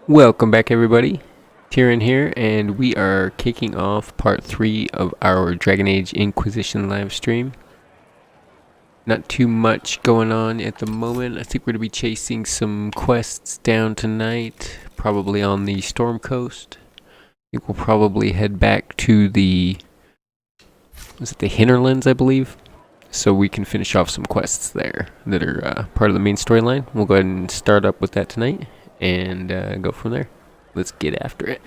Welcome back, everybody. Tyrion here, and we are kicking off part 3 of our Dragon Age Inquisition live stream. Not too much going on at the moment. I think we're going to be chasing some quests down tonight, probably on the Storm Coast. I think we'll probably head back to the Hinterlands, I believe, so we can finish off some quests there that are part of the main storyline. We'll go ahead and start up with that tonight and go from there. Let's get after it.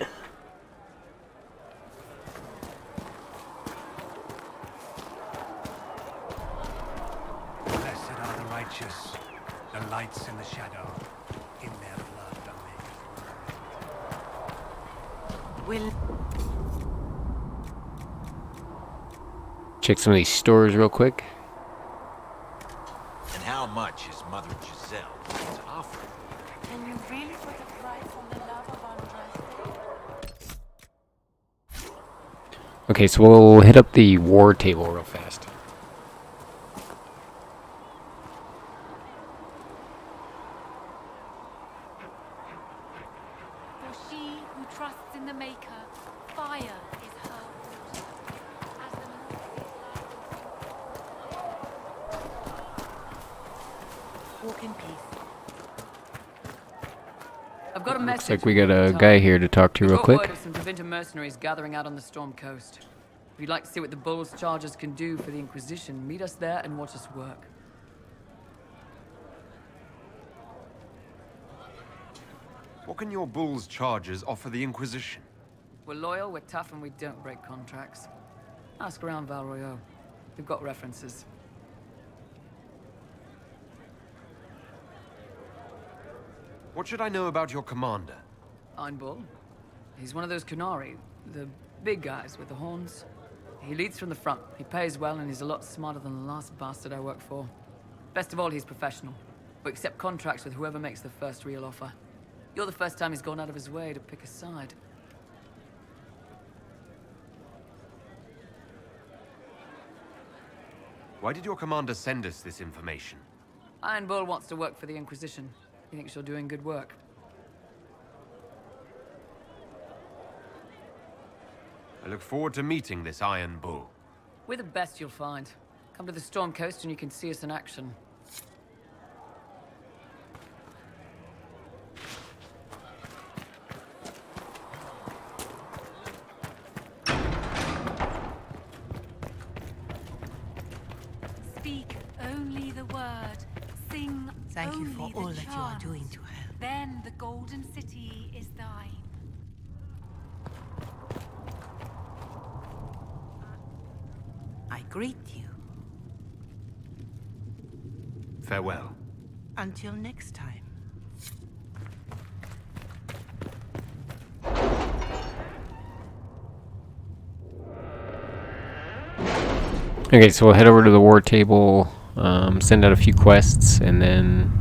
Blessed are the righteous, the lights in the shadow, in their blood are made. Check some of these stores real quick. And how much is Mother Giselle to offer? Can you really put a price on the love of Andraste? Okay, so we'll hit up the war table real fast. For she who trusts in the Maker, fire is her portion. As the Lord is Walk in peace. I've got a message. Looks like we got a guy here to talk to real We've got word quick. of some Tevinter mercenaries gathering out on the Storm Coast. If you'd like to see what the Bull's chargers can do for the Inquisition, meet us there and watch us work. What can your Bull's charges offer the Inquisition? We're loyal, we're tough, and we don't break contracts. Ask around Val Royeaux. We've got references. What should I know about your commander? Iron Bull. He's one of those Kunari, the big guys with the horns. He leads from the front. He pays well, and he's a lot smarter than the last bastard I worked for. Best of all, he's professional. We accept contracts with whoever makes the first real offer. You're the first time he's gone out of his way to pick a side. Why did your commander send us this information? Iron Bull wants to work for the Inquisition. He thinks you're doing good work. I look forward to meeting this Iron Bull. We're the best you'll find. Come to the Storm Coast and you can see us in action. Speak only the word. Sing Thank you only for the all that you are chant. doing to help. Then the Golden City is thine. I greet you. Farewell. Until next time. Okay, so we'll head over to the war table, send out a few quests, and then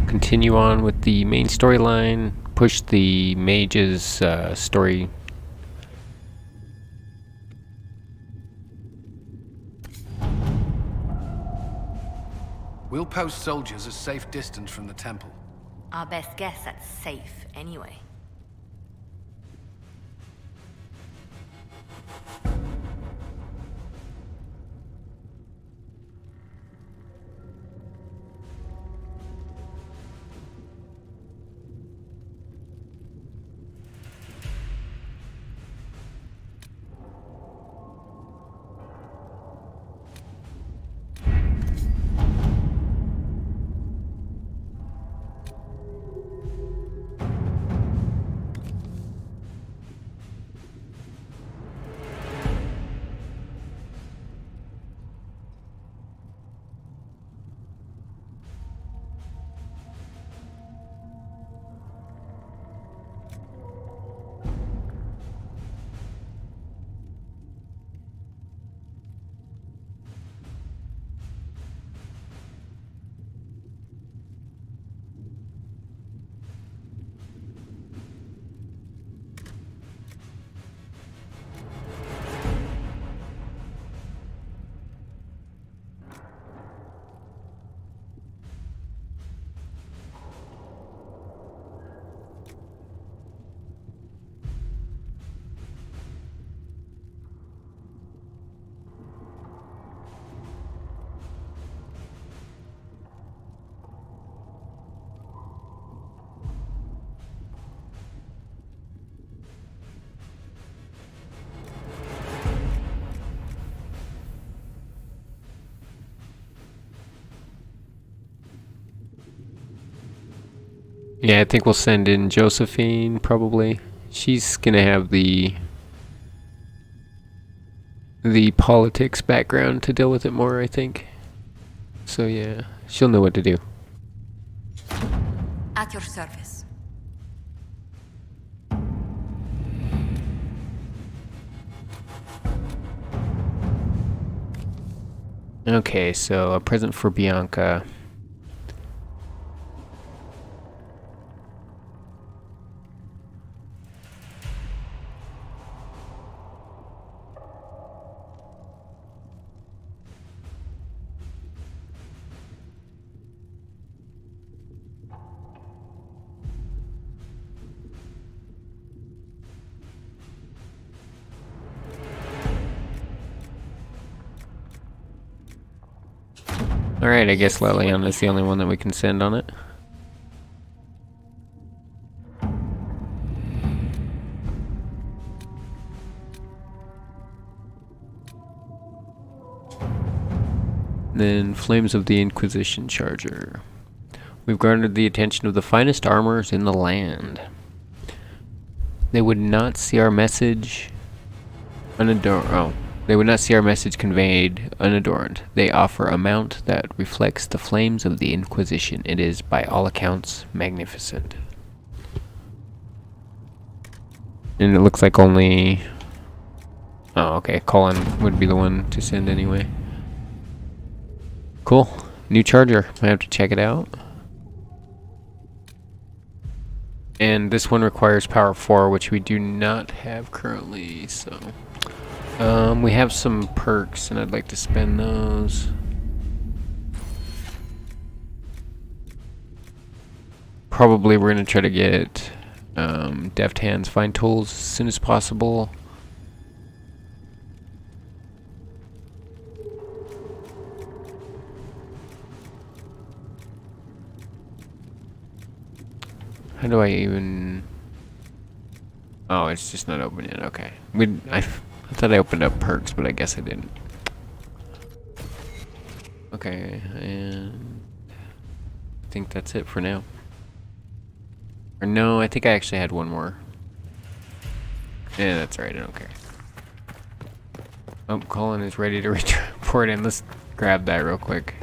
continue on with the main storyline, push the mage's story. We'll post soldiers a safe distance from the temple. Our best guess at safe, anyway. Yeah, I think we'll send in Josephine, probably. She's gonna have the politics background to deal with it more, I think. So yeah, she'll know what to do. At your service. Okay, so a present for Bianca. Alright, I guess Leliana's the only one that we can send on it. Then Flames of the Inquisition Charger. We've garnered the attention of the finest armorers in the land. They would not see our message they would not see our message conveyed unadorned. They offer a mount that reflects the flames of the Inquisition. It is, by all accounts, magnificent. And it looks like only... Oh, okay. Colin would be the one to send anyway. Cool. New charger. I have to check it out. And this one requires power 4, which we do not have currently, so... we have some perks, and I'd like to spend those. Probably we're going to try to get Deft Hands Fine Tools as soon as possible. How do I even... Oh, it's just not open yet. Okay. I thought I opened up perks, but I guess I didn't. Okay, and I think that's it for now. Or no, I think I actually had one more. Yeah, that's right, I don't care. Oh, Colin is ready to report in. Let's grab that real quick.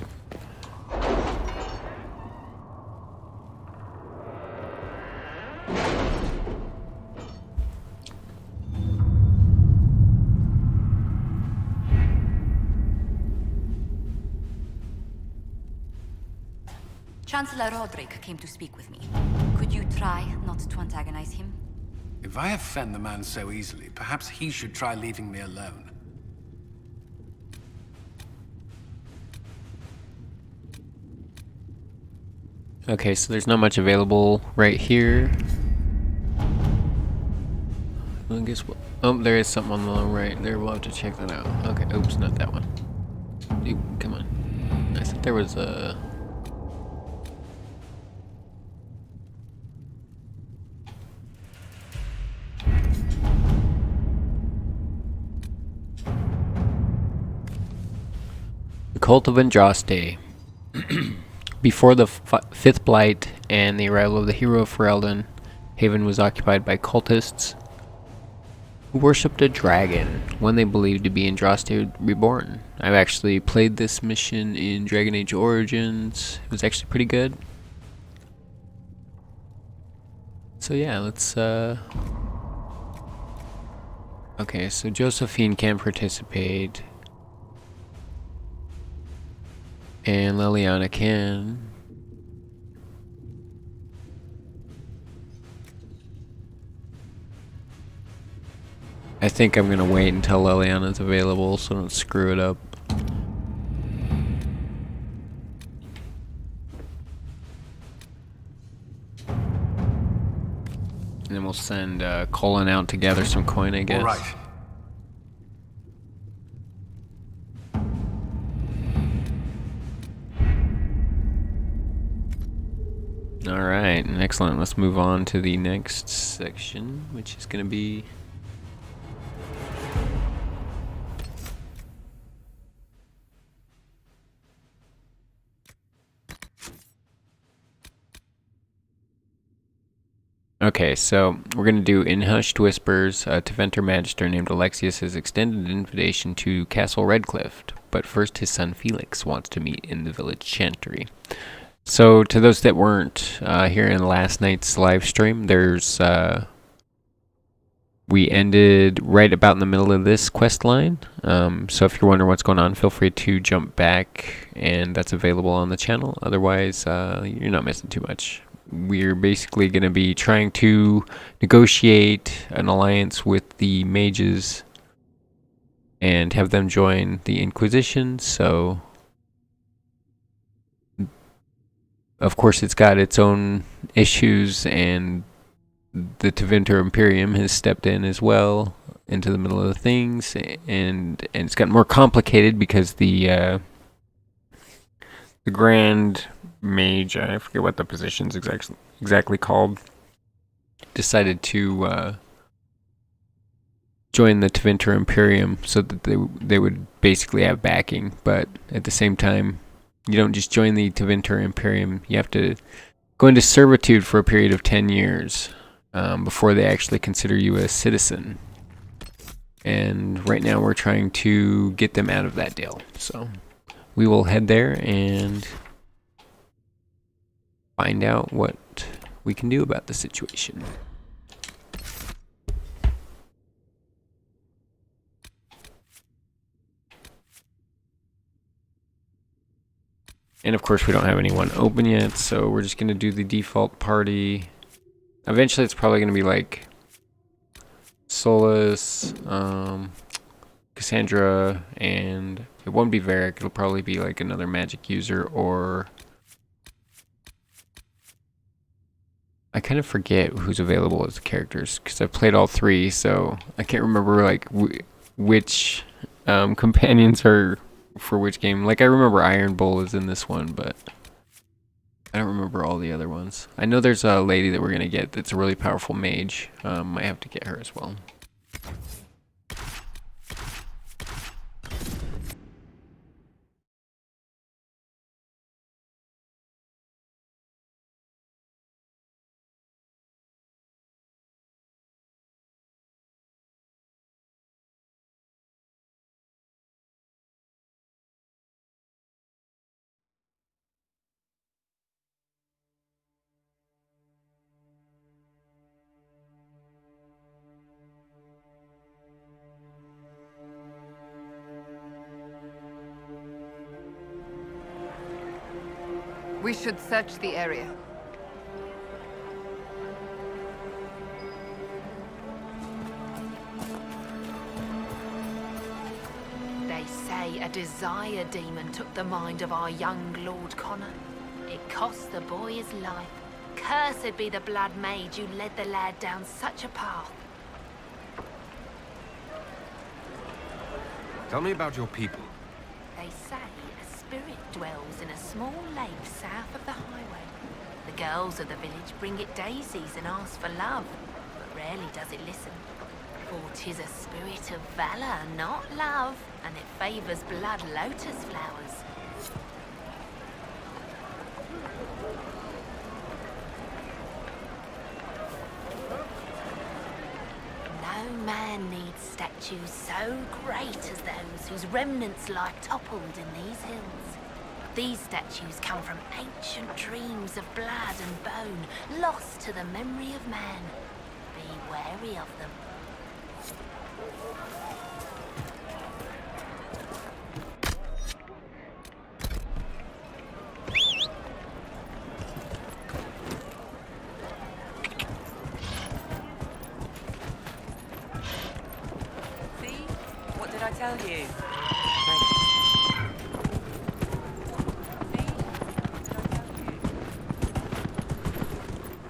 Chancellor Roderick came to speak with me. Could you try not to antagonize him? If I offend the man so easily, perhaps he should try leaving me alone. Okay, so there's not much available right here. I guess there is something on the right there. We'll have to check that out. Okay, oops, not that one. Dude, come on. I thought there was a... The Cult of Andraste. Before the Fifth Blight and the arrival of the hero of Herald, Haven was occupied by cultists who worshipped a dragon, one they believed to be Andraste reborn. I've actually played this mission in Dragon Age Origins. It was actually pretty good. So yeah, let's okay, so Josephine can participate. And Leliana can. I think I'm gonna wait until Leliana's available so I don't screw it up. And then we'll send Colin out to gather some coin, I guess. All right. Alright, excellent. Let's move on to the next section, which is going to be... Okay, so we're going to do in hushed whispers. Teventer Magister named Alexius has extended an invitation to Castle Redcliffe, but first his son Felix wants to meet in the village chantry. So to those that weren't here in last night's live stream, there's we ended right about in the middle of this quest line. So if you're wondering what's going on, feel free to jump back, and that's available on the channel. Otherwise, you're not missing too much. We're basically going to be trying to negotiate an alliance with the mages and have them join the Inquisition. So, of course, it's got its own issues, and the Teventer Imperium has stepped in as well into the middle of the things, and it's gotten more complicated because the Grand Mage, I forget what the position's exactly called, decided to join the Teventer Imperium so that they would basically have backing. But at the same time, you don't just join the Teventer Imperium, you have to go into servitude for a period of 10 years before they actually consider you a citizen. And right now we're trying to get them out of that deal. So we will head there and find out what we can do about the situation. And of course we don't have anyone open yet, so we're just going to do the default party. Eventually it's probably going to be like Solus, Cassandra, and it won't be Varric, it'll probably be like another magic user, or I kind of forget who's available as the characters because I've played all three, so I can't remember like which companions are for which game. Like I remember Iron Bull is in this one, but I don't remember all the other ones. I know there's a lady that we're gonna get that's a really powerful mage. Might have to get her as well. We should search the area. They say a desire demon took the mind of our young Lord Connor. It cost the boy his life. Cursed be the blood mage who led the lad down such a path. Tell me about your people. They say a spirit dwells in a small lake south of the highway. The girls of the village bring it daisies and ask for love, but rarely does it listen. For 'tis a spirit of valor, not love, and it favors blood lotus flowers. No man needs statues so great as those whose remnants lie toppled in these hills. These statues come from ancient dreams of blood and bone, lost to the memory of man. Be wary of them. See? What did I tell you?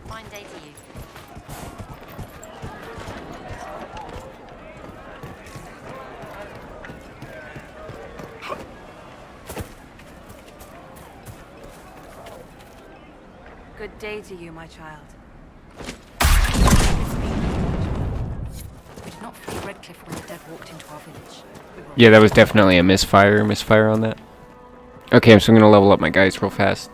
Fine day to you. Good day to you, my child. We did not flee Redcliffe when the dead walked into our village. Yeah, that was definitely a misfire on that. Okay, so I'm gonna level up my guys real fast.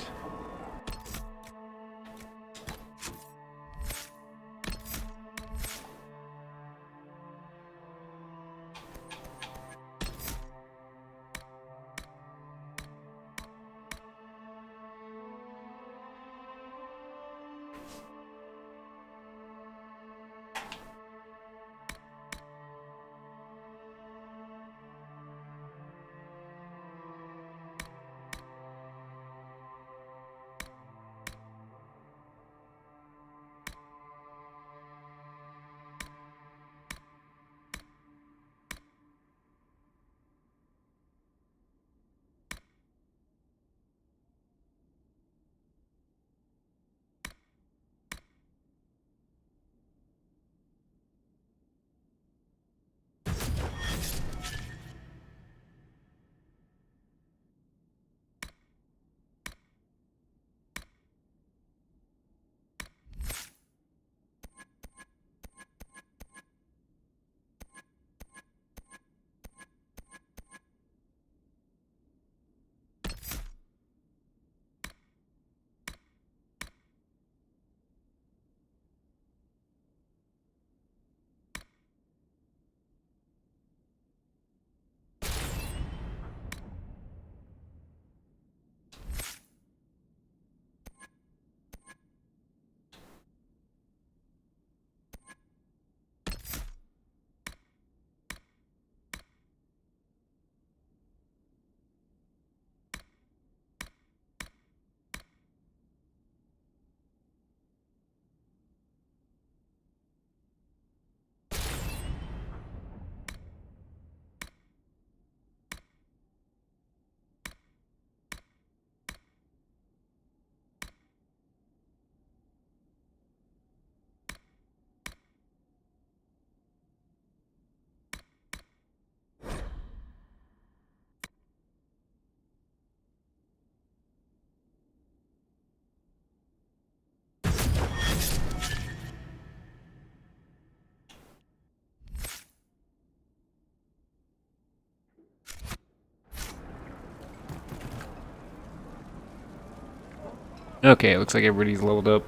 Okay, it looks like everybody's leveled up.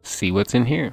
See what's in here.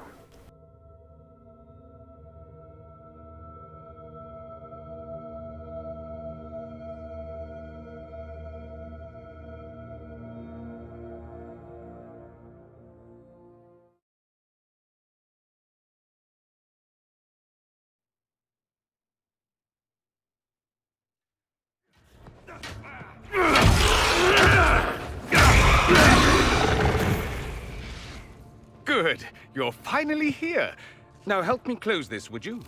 Good. You're finally here. Now help me close this, would you?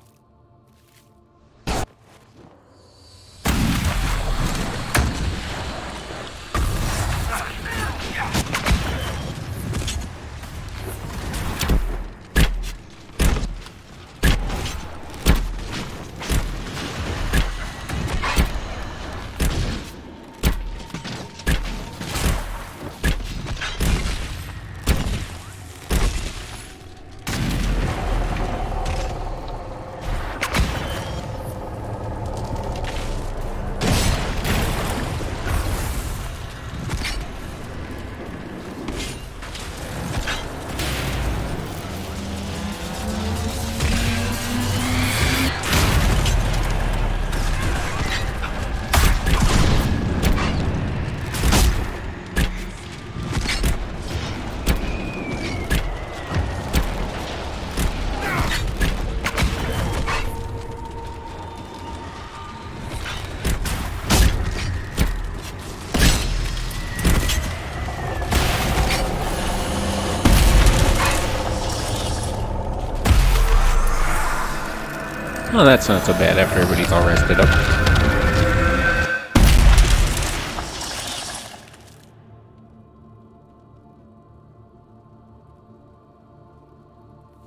Oh, that's not so bad after everybody's all rested up.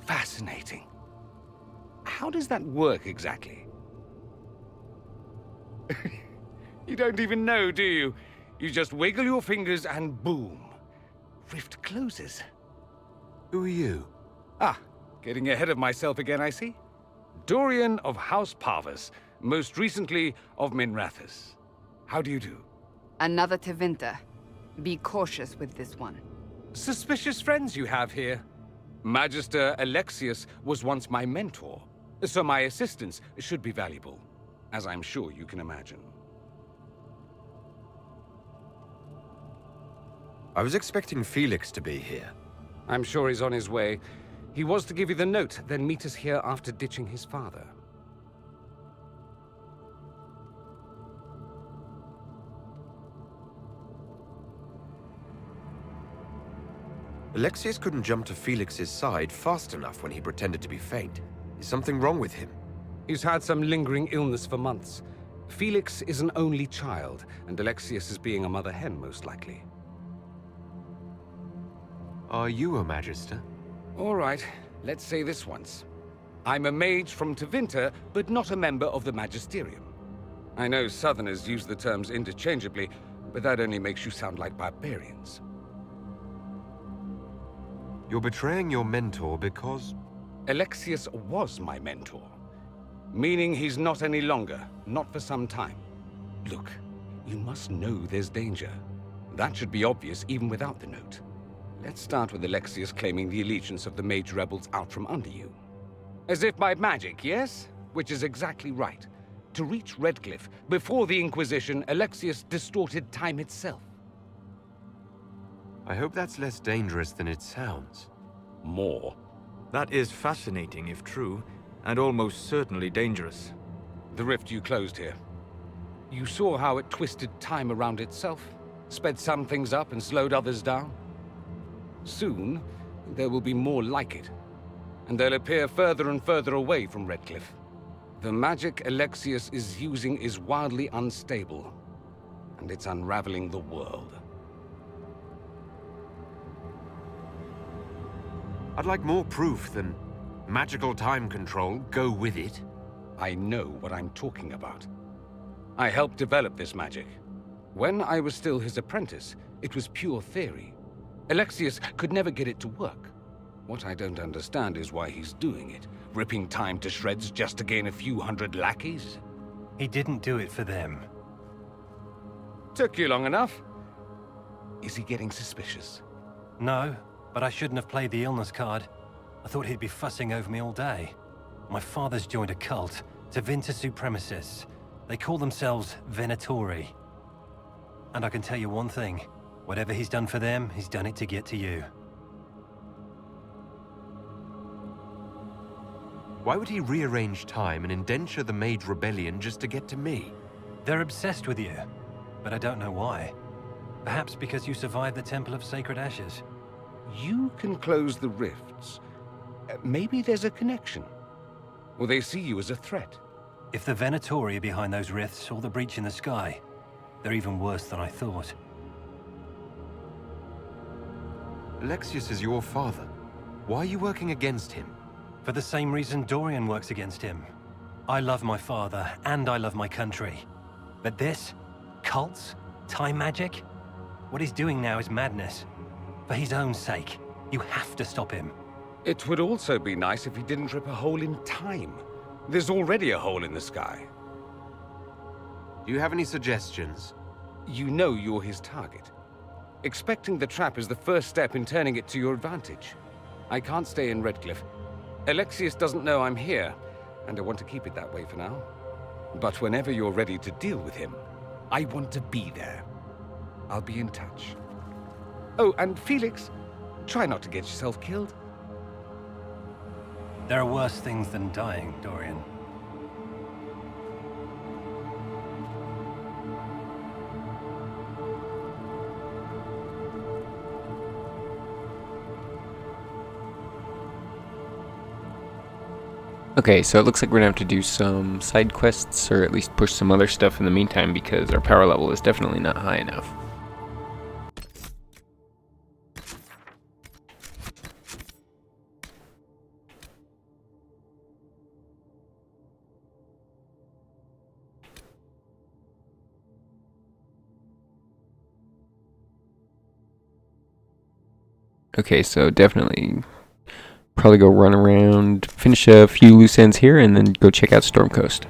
Fascinating. How does that work exactly? You don't even know, do you? You just wiggle your fingers and boom. Rift closes. Who are you? Ah, getting ahead of myself again, I see. Dorian of House Parvus, most recently of Minrathous. How do you do? Another Tevinter. Be cautious with this one. Suspicious friends you have here. Magister Alexius was once my mentor, so my assistance should be valuable, as I'm sure you can imagine. I was expecting Felix to be here. I'm sure he's on his way. He was to give you the note, then meet us here after ditching his father. Alexius couldn't jump to Felix's side fast enough when he pretended to be faint. Is something wrong with him? He's had some lingering illness for months. Felix is an only child, and Alexius is being a mother hen, most likely. Are you a Magister? All right, let's say this once. I'm a mage from Tevinter, but not a member of the Magisterium. I know Southerners use the terms interchangeably, but that only makes you sound like barbarians. You're betraying your mentor because... Alexius was my mentor, meaning he's not any longer, not for some time. Look, you must know there's danger. That should be obvious even without the note. Let's start with Alexius claiming the allegiance of the mage rebels out from under you. As if by magic, yes? Which is exactly right. To reach Redcliffe, before the Inquisition, Alexius distorted time itself. I hope that's less dangerous than it sounds. More. That is fascinating if true, and almost certainly dangerous. The rift you closed here. You saw how it twisted time around itself, sped some things up and slowed others down. Soon, there will be more like it, and they'll appear further and further away from Redcliffe. The magic Alexius is using is wildly unstable, and it's unraveling the world. I'd like more proof than magical time control, go with it. I know what I'm talking about. I helped develop this magic. When I was still his apprentice, it was pure theory. Alexius could never get it to work. What I don't understand is why he's doing it. Ripping time to shreds just to gain a few hundred lackeys? He didn't do it for them. Took you long enough. Is he getting suspicious? No, but I shouldn't have played the illness card. I thought he'd be fussing over me all day. My father's joined a cult, Tevinter Supremacists. They call themselves Venatori. And I can tell you one thing. Whatever he's done for them, he's done it to get to you. Why would he rearrange time and indenture the Mage Rebellion just to get to me? They're obsessed with you, but I don't know why. Perhaps because you survived the Temple of Sacred Ashes. You can close the rifts. Maybe there's a connection. Or they see you as a threat. If the Venatori are behind those rifts or the breach in the sky, they're even worse than I thought. Alexius is your father. Why are you working against him? For the same reason Dorian works against him. I love my father, and I love my country. But this? Cults? Time magic? What he's doing now is madness. For his own sake, you have to stop him. It would also be nice if he didn't rip a hole in time. There's already a hole in the sky. Do you have any suggestions? You know you're his target. Expecting the trap is the first step in turning it to your advantage. I can't stay in Redcliffe. Alexius doesn't know I'm here, and I want to keep it that way for now. But whenever you're ready to deal with him, I want to be there. I'll be in touch. Oh, and Felix, try not to get yourself killed. There are worse things than dying, Dorian. Okay, so it looks like we're gonna have to do some side quests, or at least push some other stuff in the meantime, because our power level is definitely not high enough. Okay, so definitely probably go run around, finish a few loose ends here, and then go check out Storm Coast.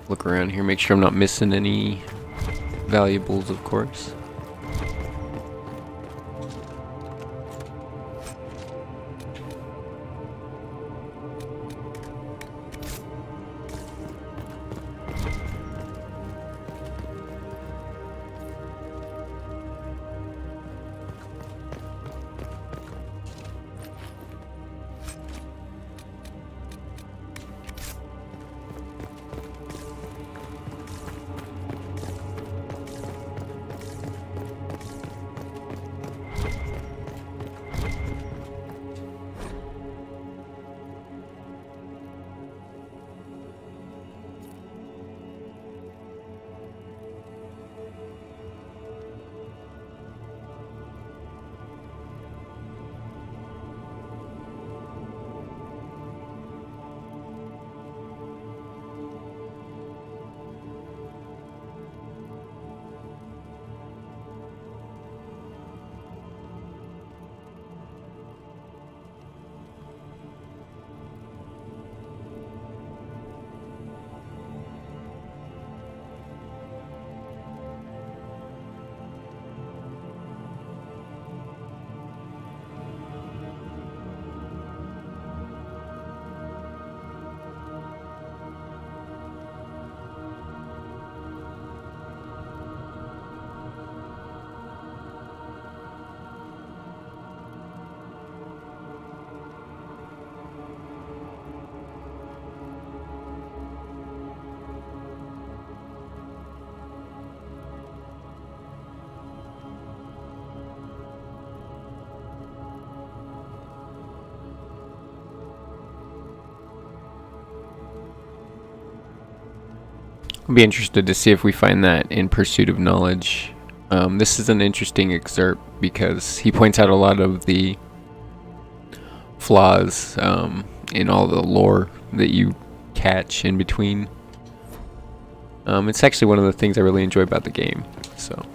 Look around here, make sure I'm not missing any valuables, of course. I'll be interested to see if we find that in Pursuit of Knowledge. This is an interesting excerpt because he points out a lot of the flaws in all the lore that you catch in between It's actually one of the things I really enjoy about the game. So.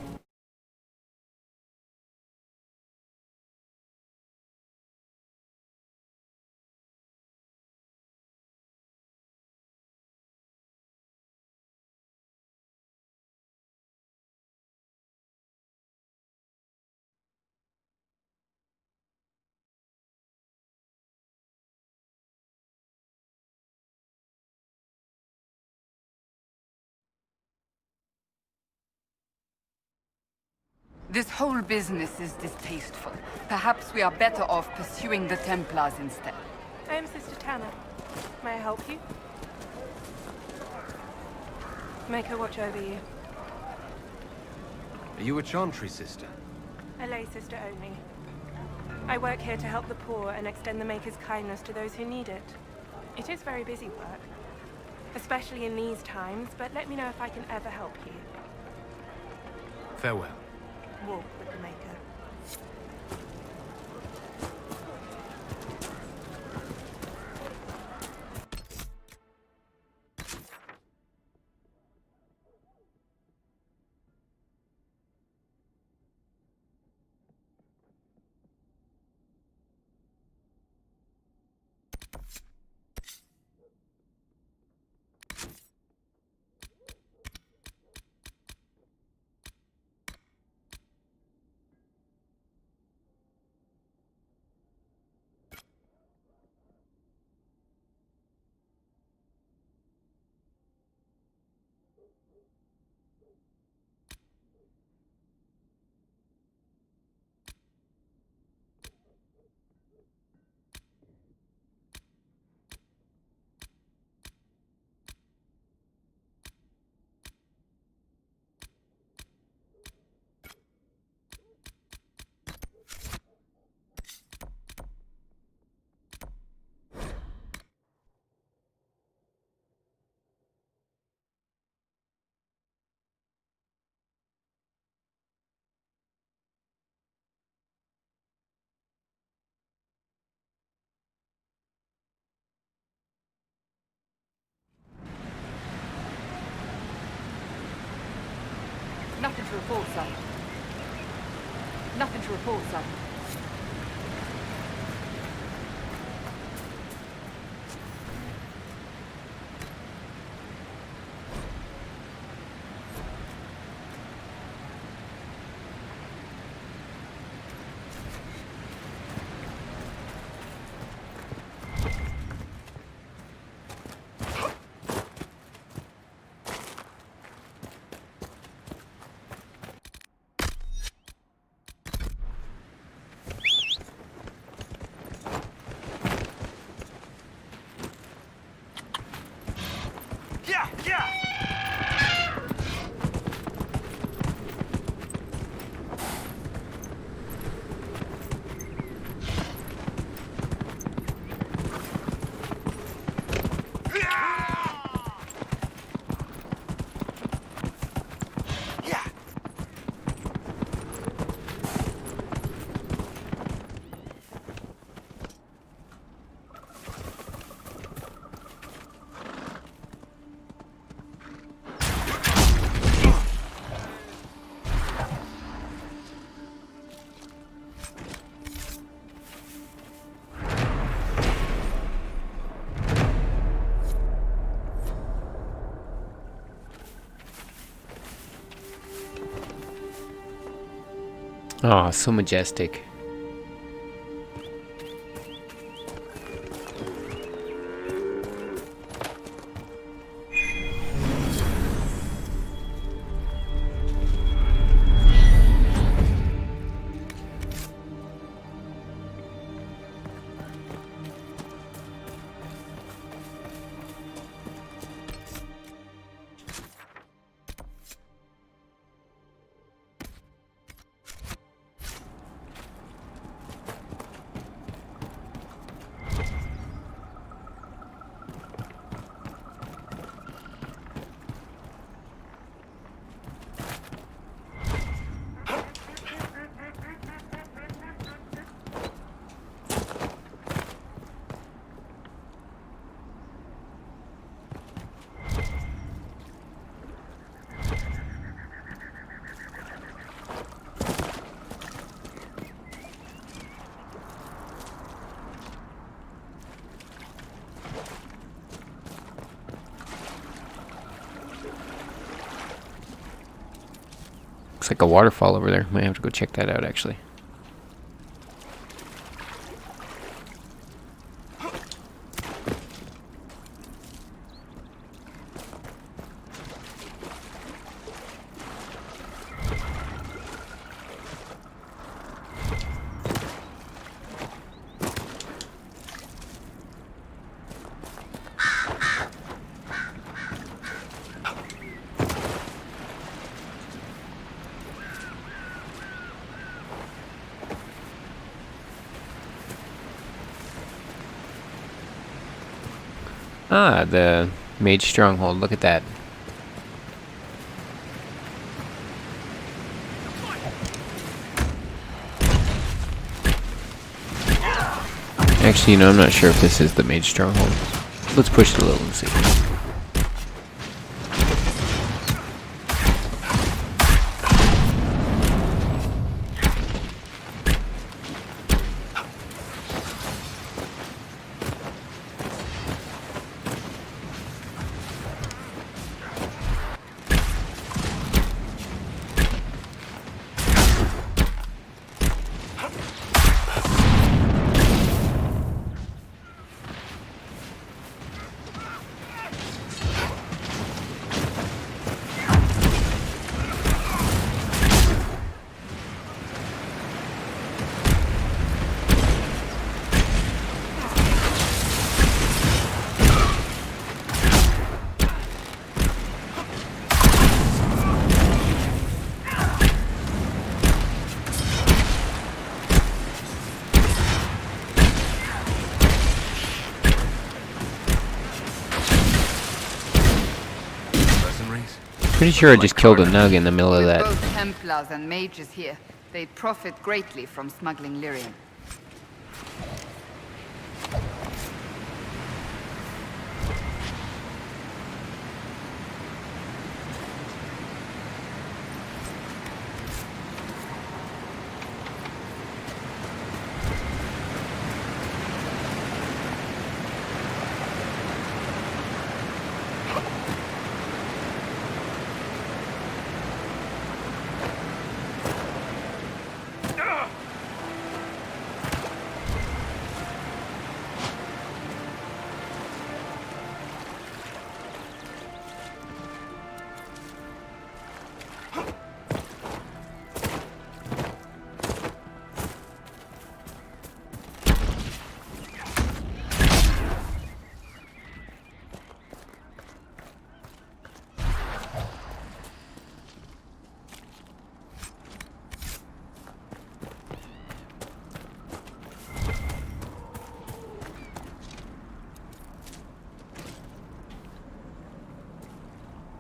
This whole business is distasteful. Perhaps we are better off pursuing the Templars instead. I am Sister Tanner. May I help you? Make her watch over you. Are you a Chantry sister? A lay sister only. I work here to help the poor and extend the Maker's kindness to those who need it. It is very busy work, especially in these times, but let me know if I can ever help you. Farewell. Walk with the Maker. Nothing to report, sir. Nothing to report, sir. Oh, so majestic. Looks like a waterfall over there. Might have to go check that out, actually. Ah, the Mage Stronghold. Look at that. Actually, you know, I'm not sure if this is the Mage Stronghold. Let's push it a little and see. Pretty sure I just killed a Nug in the middle of that. Both Templars and mages here, they profit greatly from smuggling lyrium.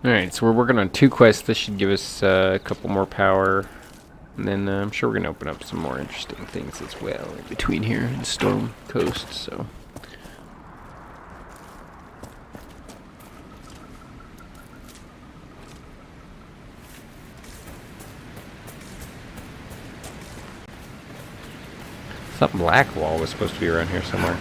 Alright, so we're working on 2 quests. This should give us a couple more power. And then I'm sure we're going to open up some more interesting things as well in between here and Storm Coast, so... I thought Blackwall was supposed to be around here somewhere.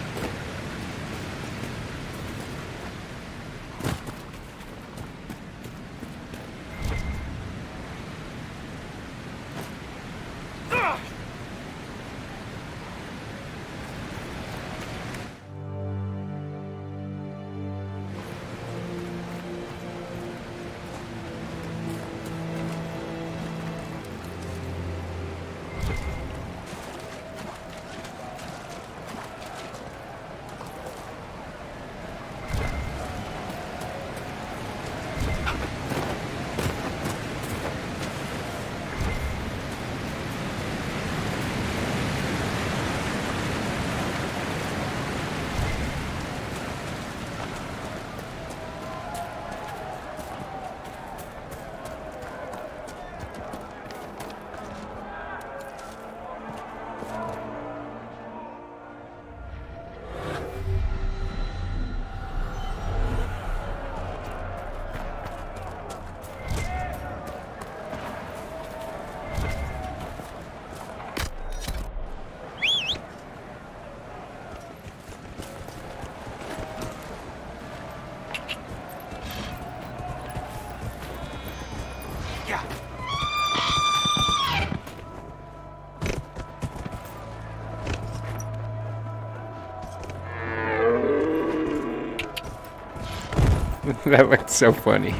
That was so funny.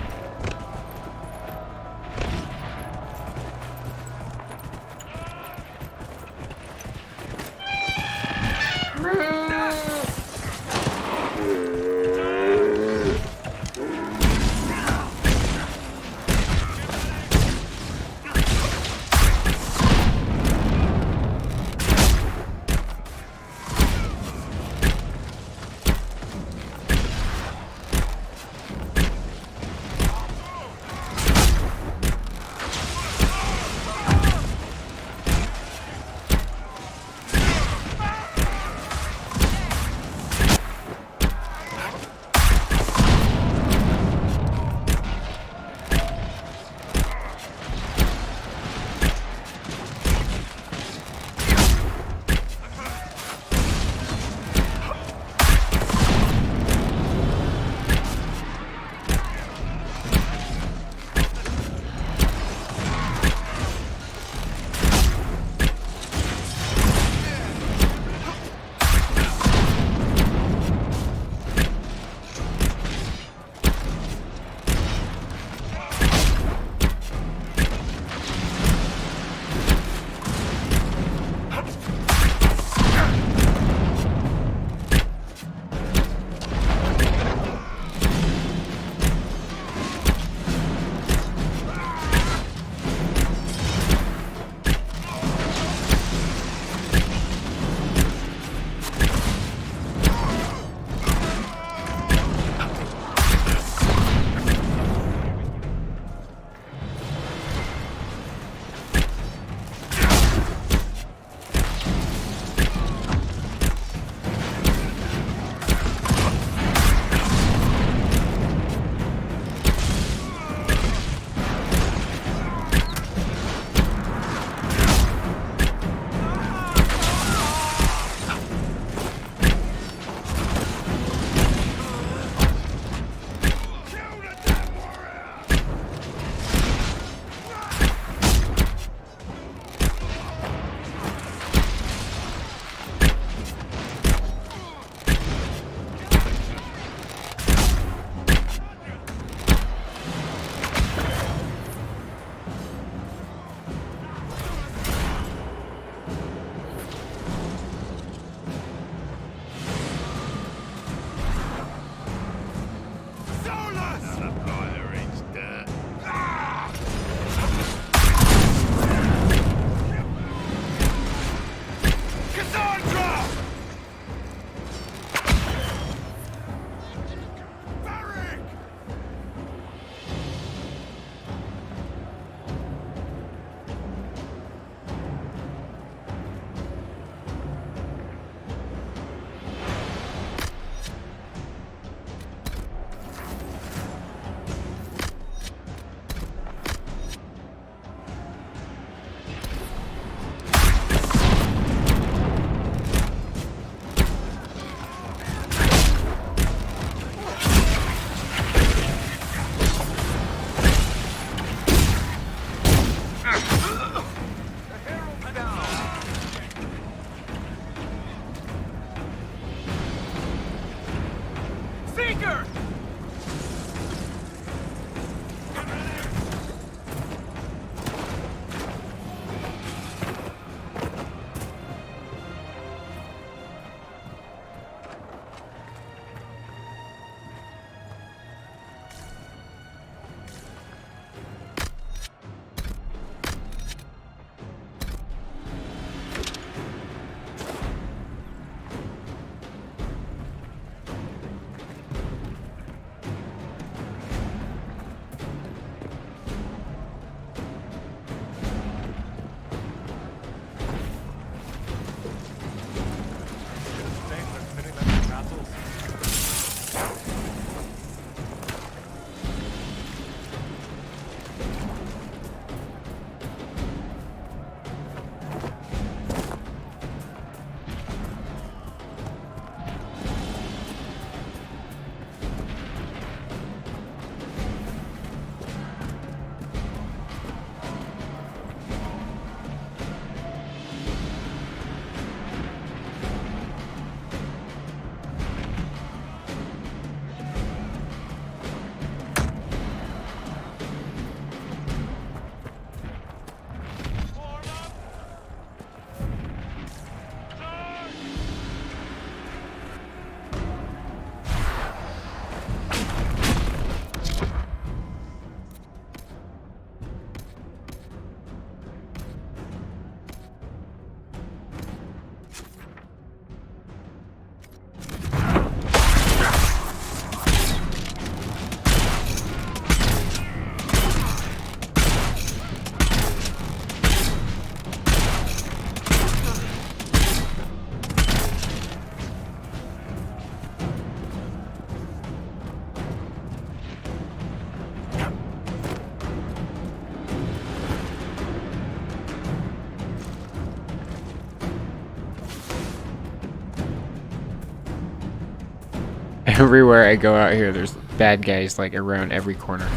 Everywhere I go out here, there's bad guys like around every corner.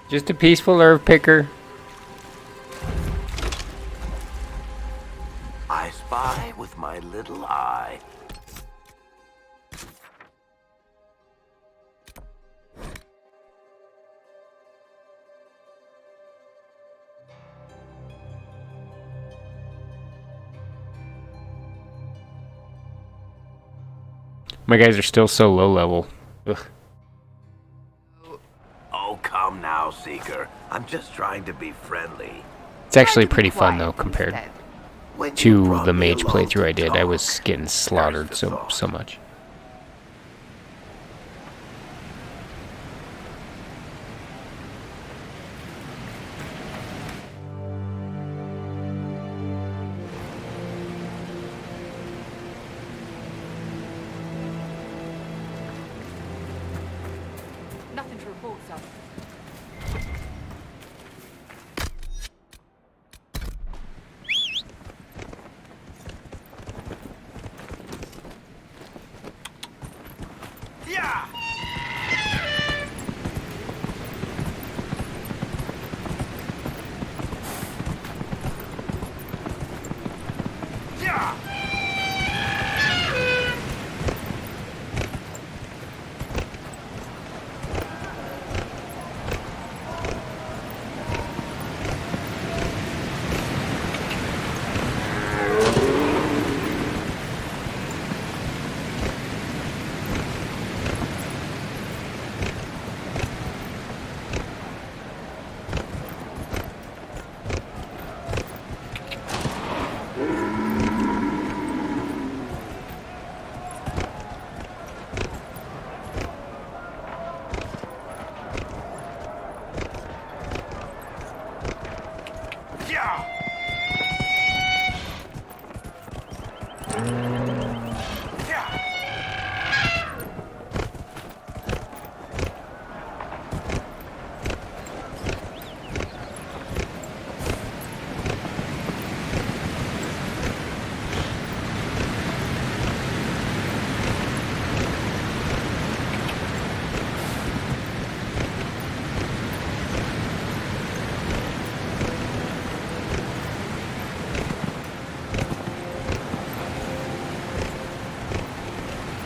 Just a peaceful herb picker. I spy with my little eye. My guys are still so low level. Ugh. Oh, come now, Seeker. I'm just trying to be friendly. It's actually pretty fun though compared to the mage playthrough I did. I was getting slaughtered so much. Nothing to report, sir.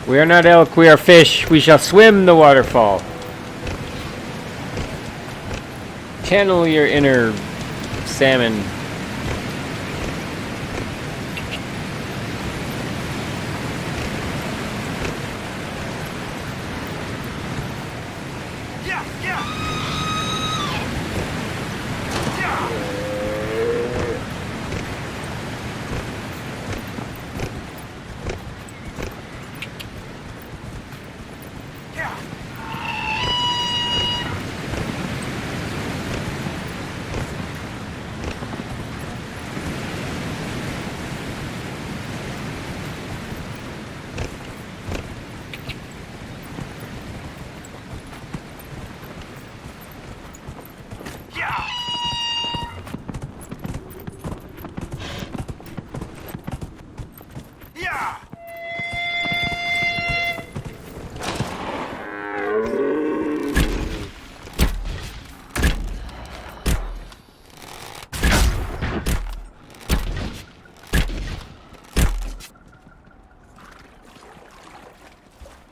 We are not elk, we are fish. We shall swim the waterfall. Channel your inner salmon.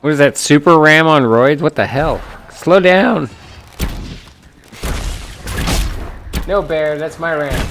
What is that, super ram on roids? What the hell? Slow down. No, bear, that's my ram.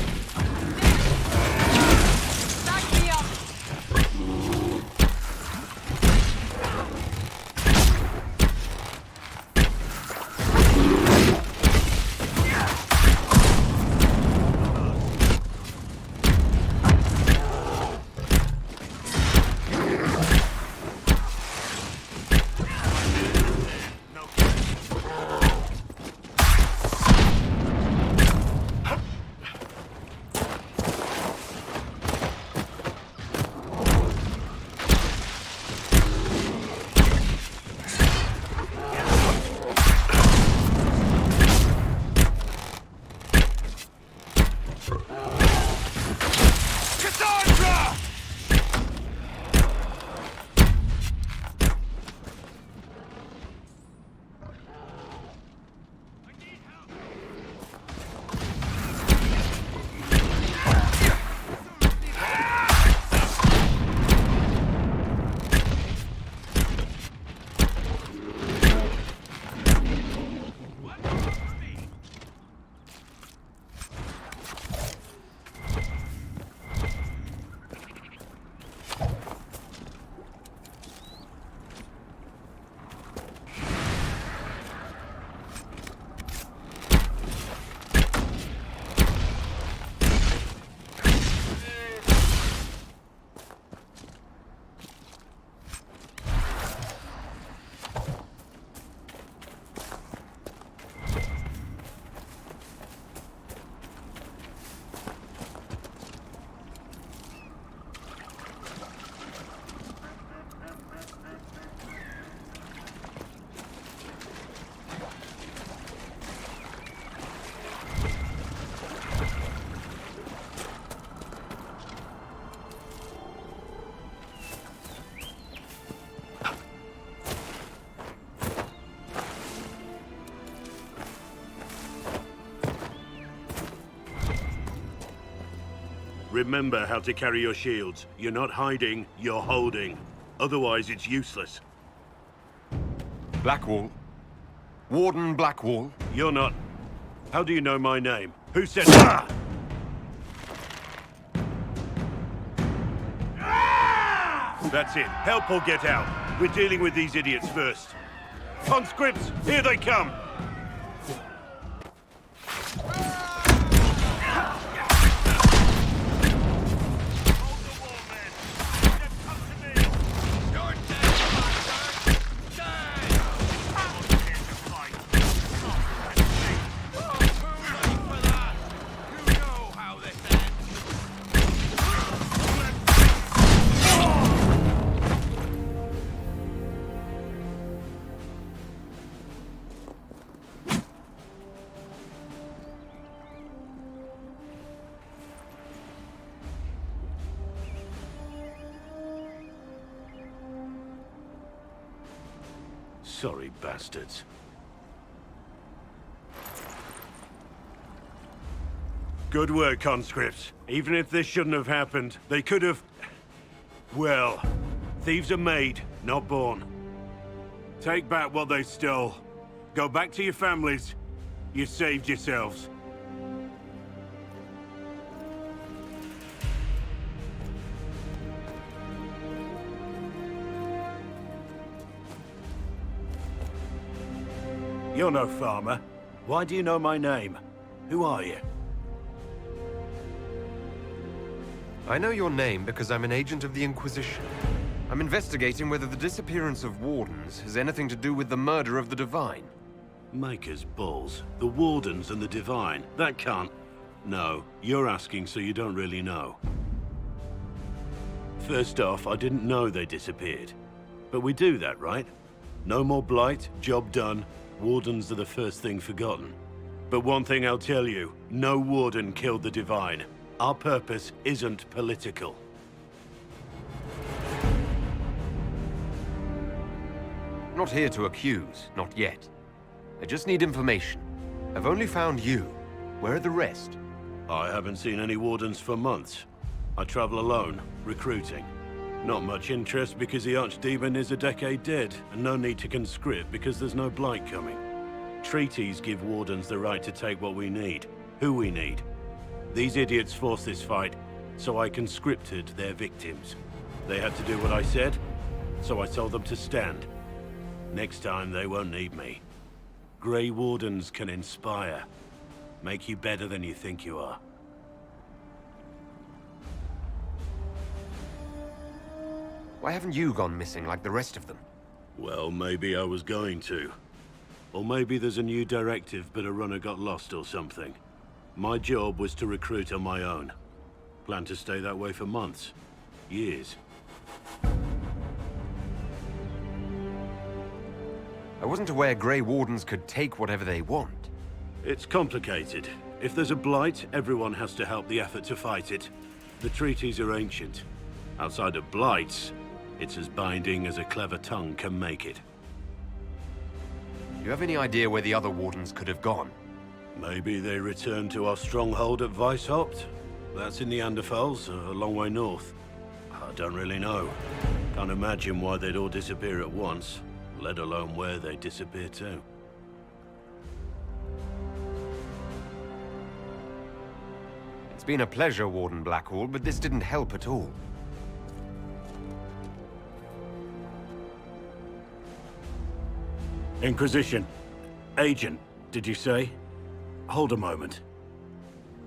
Remember how to carry your shields. You're not hiding, you're holding. Otherwise, it's useless. Blackwall. Warden Blackwall. You're not... How do you know my name? Who said... Ah! That's it. Help or get out. We're dealing with these idiots first. Conscripts, here they come! Sorry, bastards. Good work, conscripts. Even if this shouldn't have happened, they could have... Well, thieves are made, not born. Take back what they stole. Go back to your families. You saved yourselves. You're no farmer. Why do you know my name? Who are you? I know your name because I'm an agent of the Inquisition. I'm investigating whether the disappearance of Wardens has anything to do with the murder of the Divine. Maker's balls. The Wardens and the Divine. That can't... No, you're asking so you don't really know. First off, I didn't know they disappeared. But we do that, right? No more blight, job done. Wardens are the first thing forgotten. But one thing I'll tell you, no Warden killed the Divine. Our purpose isn't political. Not here to accuse, not yet. I just need information. I've only found you. Where are the rest? I haven't seen any Wardens for months. I travel alone, recruiting. Not much interest because the Archdemon is a decade dead, and no need to conscript because there's no blight coming. Treaties give Wardens the right to take what we need, who we need. These idiots forced this fight, so I conscripted their victims. They had to do what I said, so I told them to stand. Next time they won't need me. Grey Wardens can inspire, make you better than you think you are. Why haven't you gone missing like the rest of them? Well, maybe I was going to. Or maybe there's a new directive, but a runner got lost or something. My job was to recruit on my own. Plan to stay that way for months. Years. I wasn't aware Grey Wardens could take whatever they want. It's complicated. If there's a blight, everyone has to help the effort to fight it. The treaties are ancient. Outside of blights, it's as binding as a clever tongue can make it. Do you have any idea where the other Wardens could have gone? Maybe they returned to our stronghold at Weishaupt? That's in the Anderfels, a long way north. I don't really know. Can't imagine why they'd all disappear at once, let alone where they'd disappear to. It's been a pleasure, Warden Blackwall, but this didn't help at all. Inquisition. Agent, did you say? Hold a moment.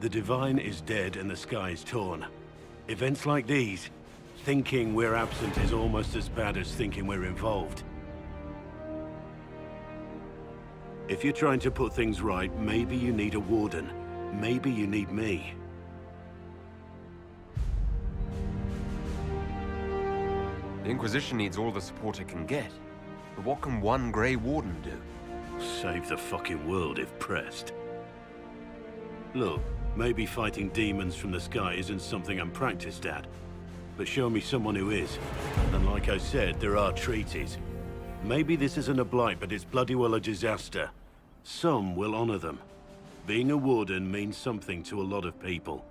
The Divine is dead and the sky is torn. Events like these, thinking we're absent is almost as bad as thinking we're involved. If you're trying to put things right, maybe you need a Warden. Maybe you need me. The Inquisition needs all the support it can get. But what can one Grey Warden do? Save the fucking world if pressed. Look, maybe fighting demons from the sky isn't something I'm practiced at. But show me someone who is. And like I said, there are treaties. Maybe this isn't a blight, but it's bloody well a disaster. Some will honor them. Being a Warden means something to a lot of people.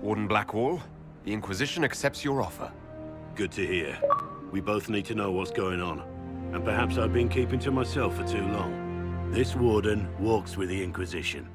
Warden Blackwall, the Inquisition accepts your offer. Good to hear. We both need to know what's going on. And perhaps I've been keeping to myself for too long. This Warden walks with the Inquisition.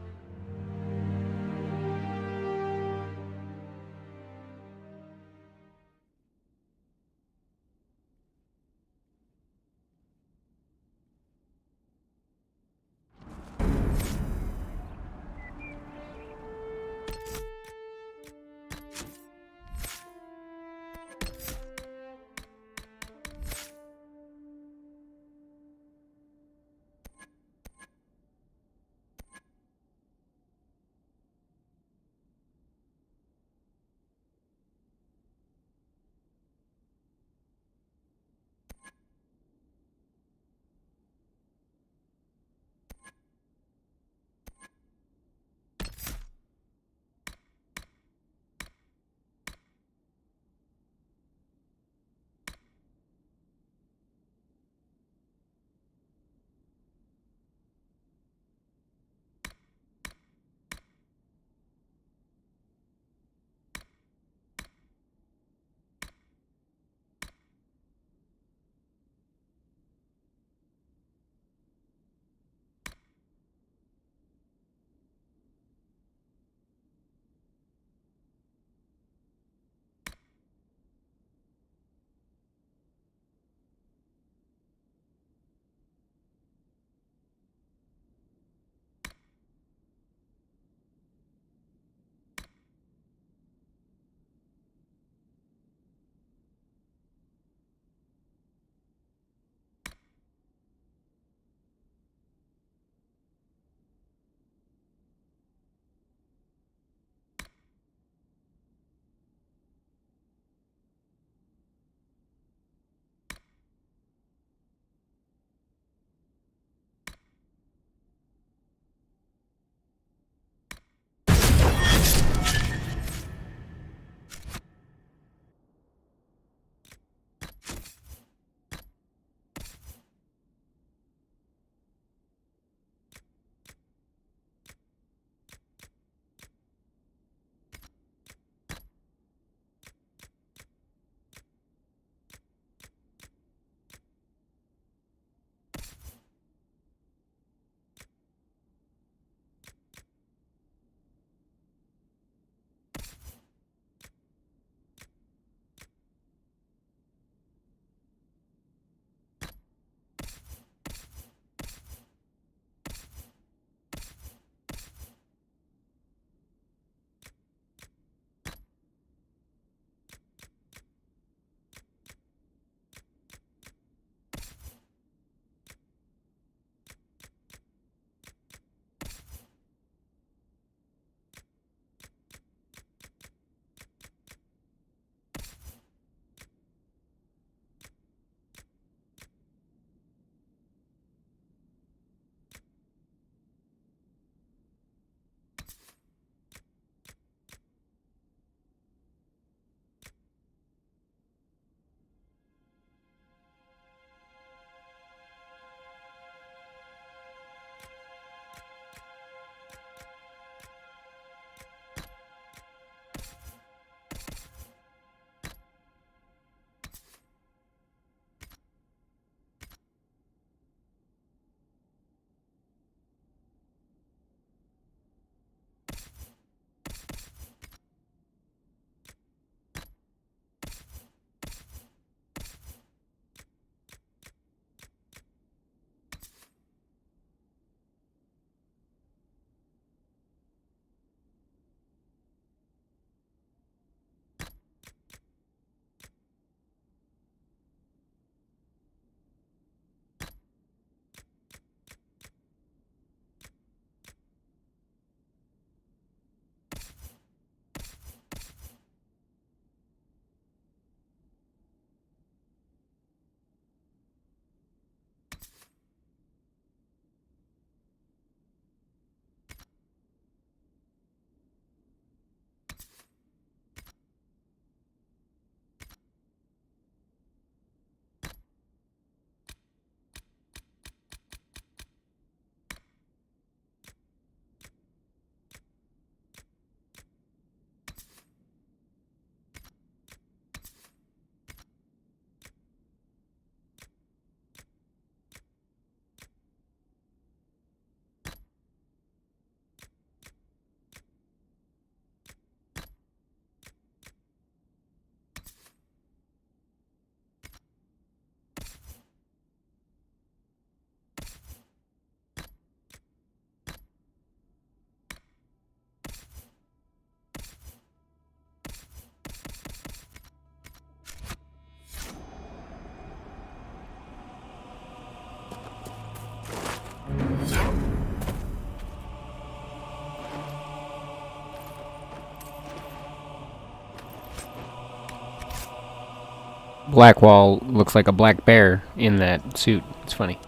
Blackwall looks like a black bear in that suit. It's funny.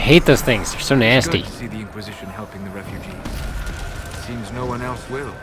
hate those things. They're so nasty. Good to see the Inquisition helping the refugees. Seems no one else will.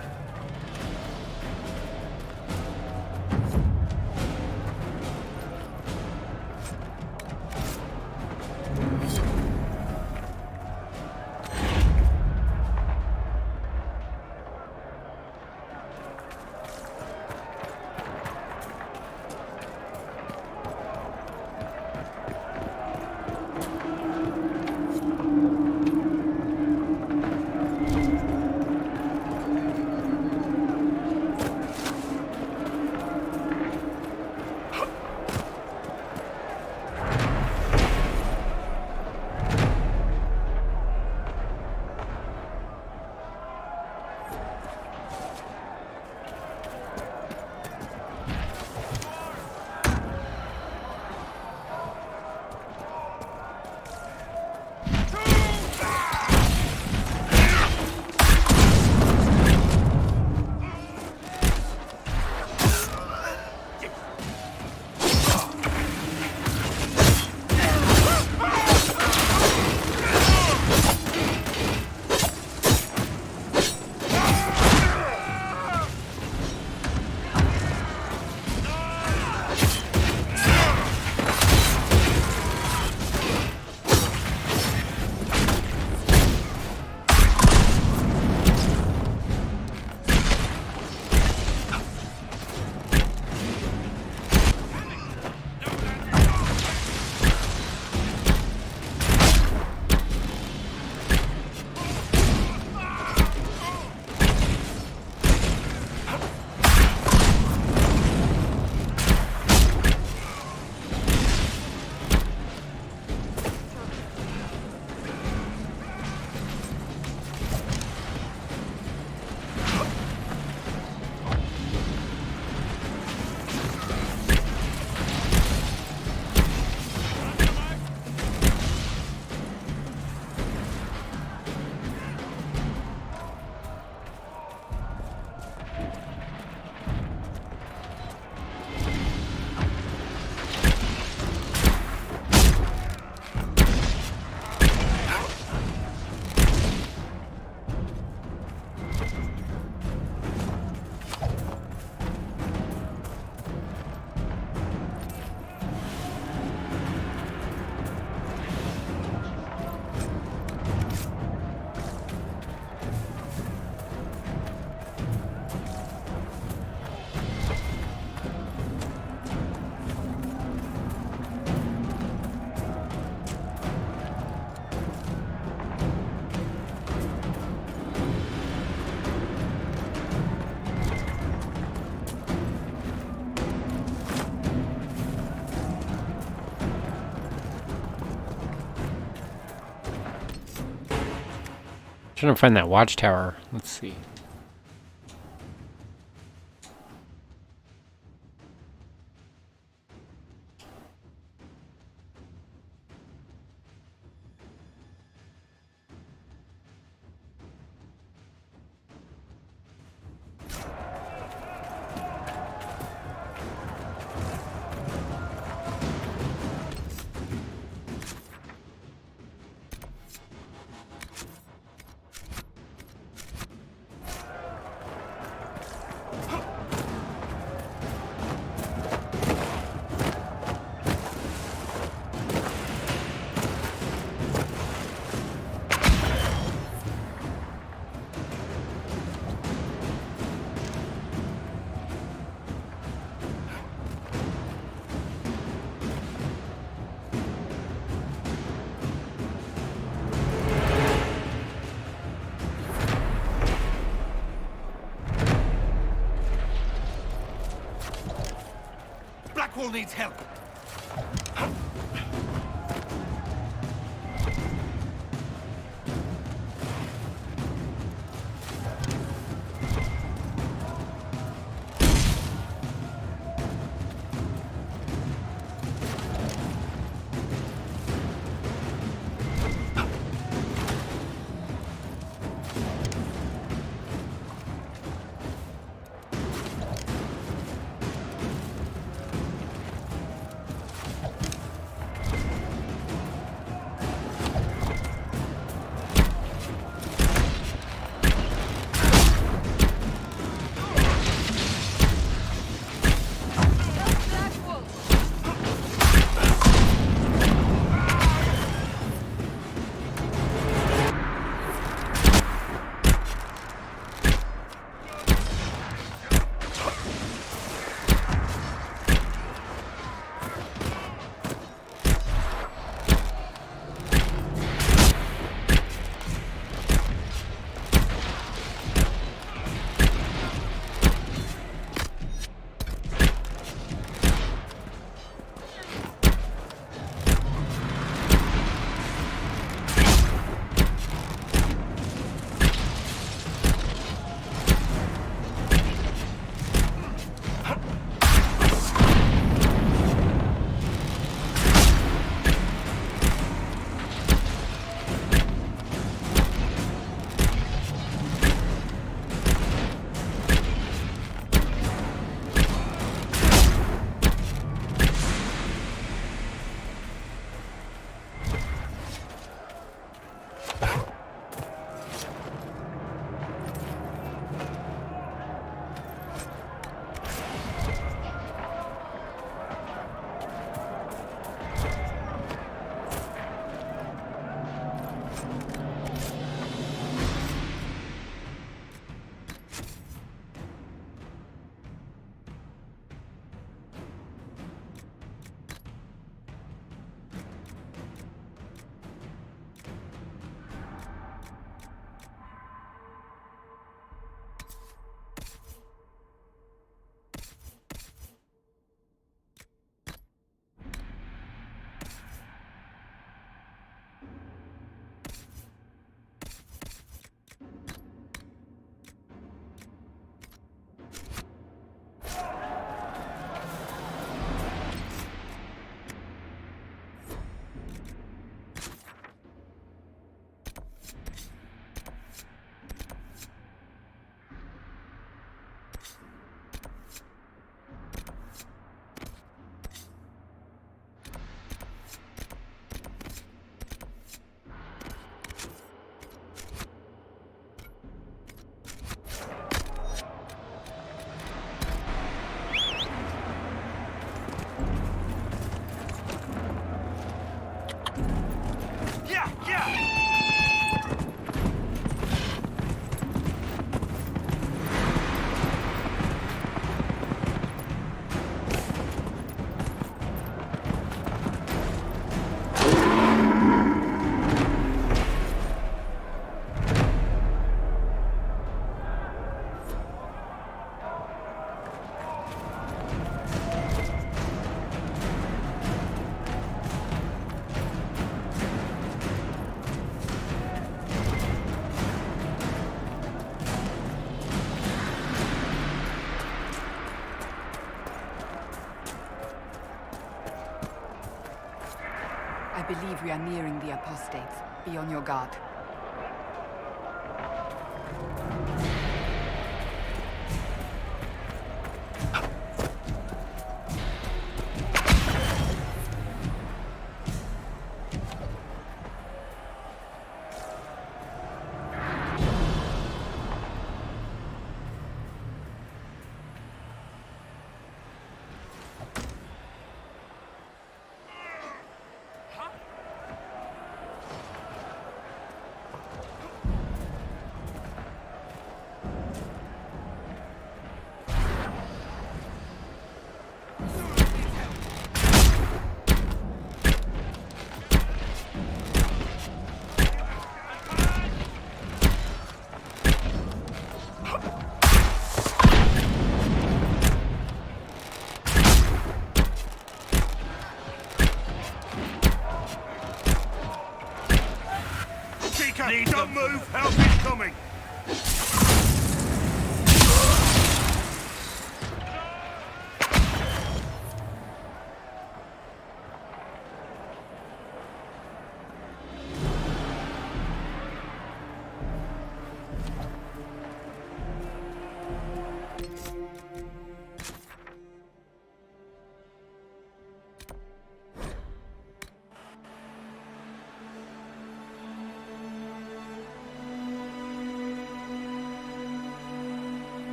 Trying to find that watchtower. Let's see. Blackwall needs help. I believe we are nearing the apostates. Be on your guard. Don't move! Help is coming!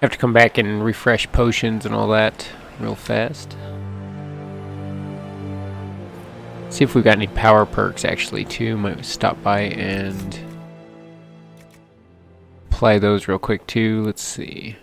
Have to come back and refresh potions and all that real fast. See if we've got any power perks actually too. Might stop by and apply those real quick too. Let's see.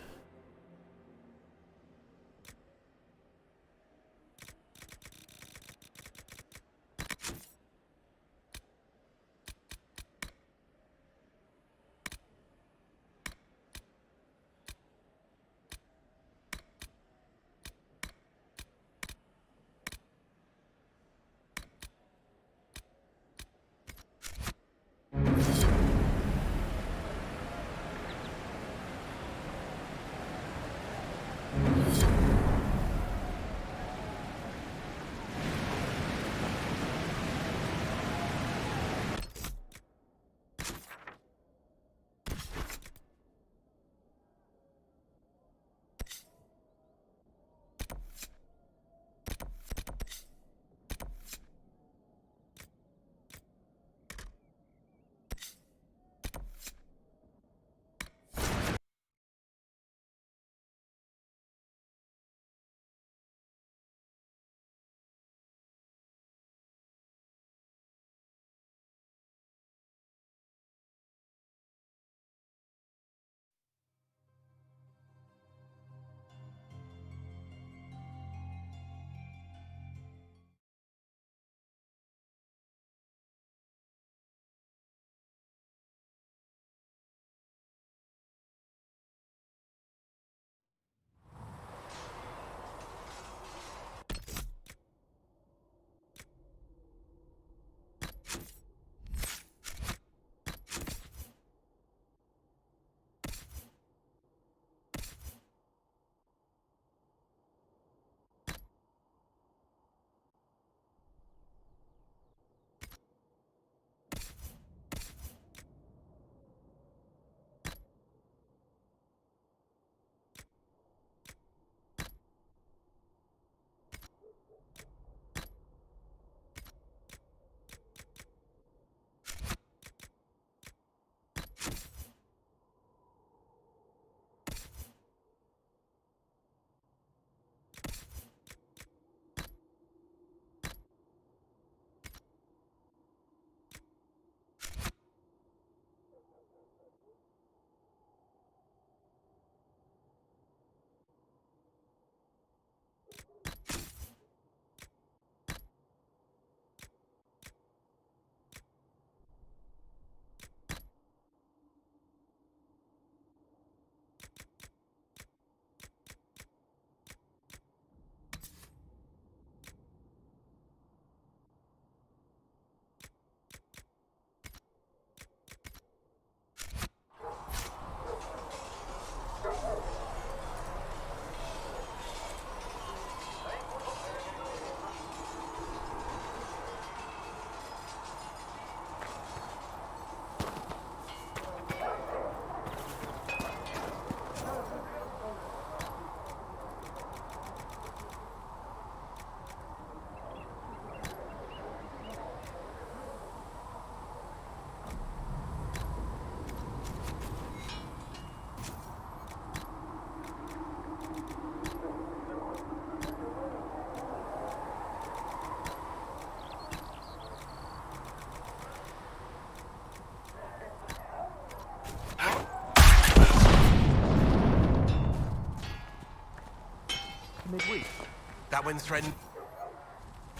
That when threatened...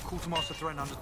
Quartermaster threat under...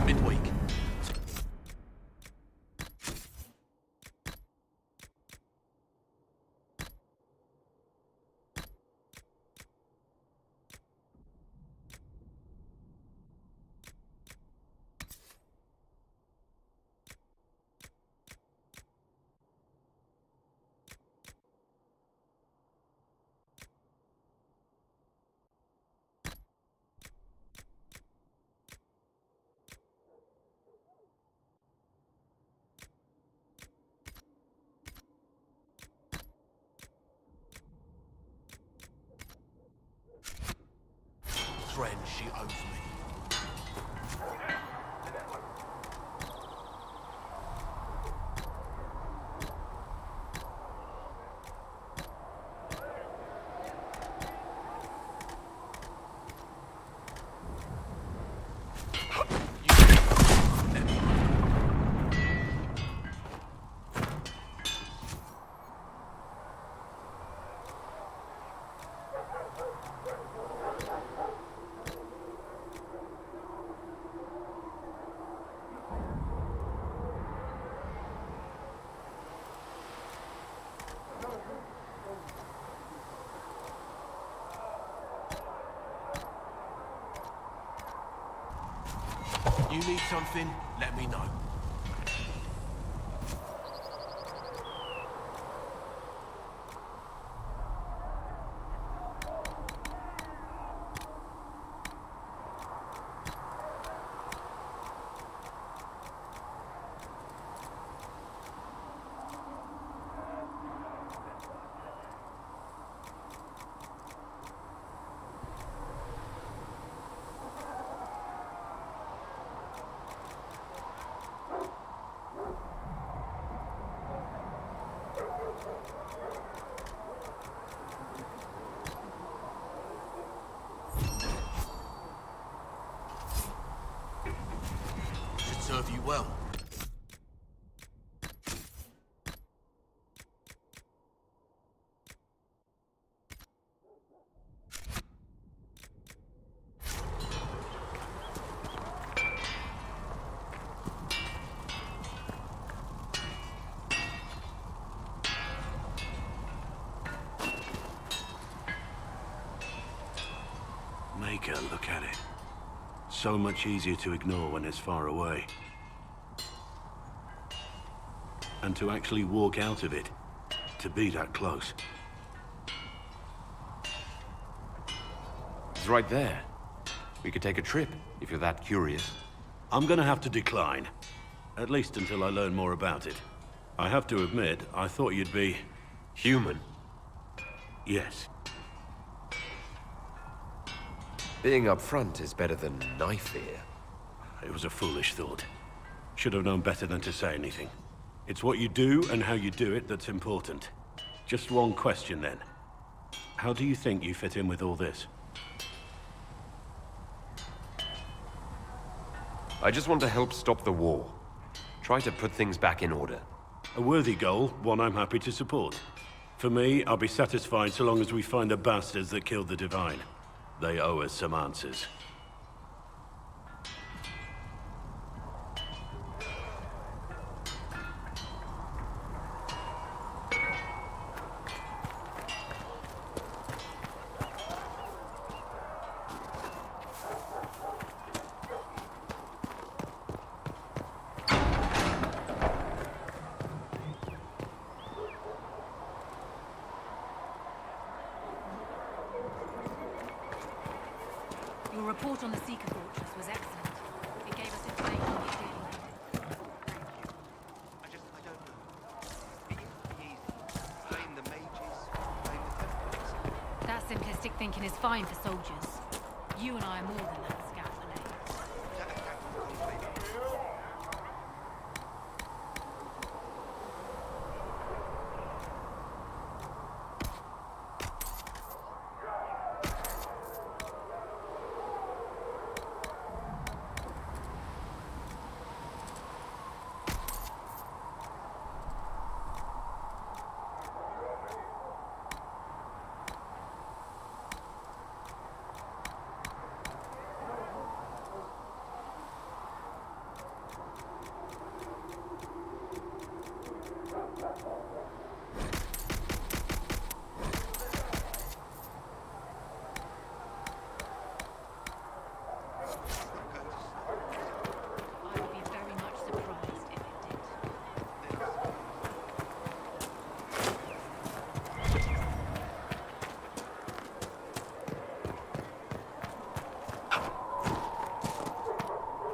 Midweek. Friend, she owes me. You need something, let me know. Serve you well. Maker, look at it. So much easier to ignore when it's far away. And to actually walk out of it, to be that close. It's right there. We could take a trip, if you're that curious. I'm gonna have to decline. At least until I learn more about it. I have to admit, I thought you'd be... human? Yes. Being up front is better than knife fear. It was a foolish thought. Should have known better than to say anything. It's what you do and how you do it that's important. Just one question then. How do you think you fit in with all this? I just want to help stop the war. Try to put things back in order. A worthy goal, one I'm happy to support. For me, I'll be satisfied so long as we find the bastards that killed the Divine. They owe us some answers. Your report on the Seeker Fortress was excellent. Simplistic thinking is fine for soldiers. You and I are more than that, scaffolding.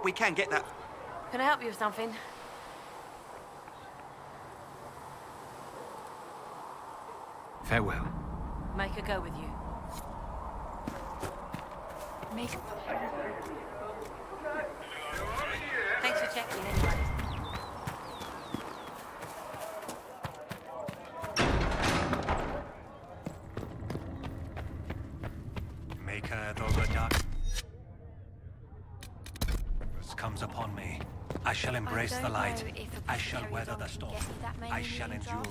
We can get that. Can I help you with something? Farewell. Make her go with you. Make... Thanks for checking anyway. Make her though the dark comes upon me. I shall embrace the light. I shall weather the storm. I shall endure.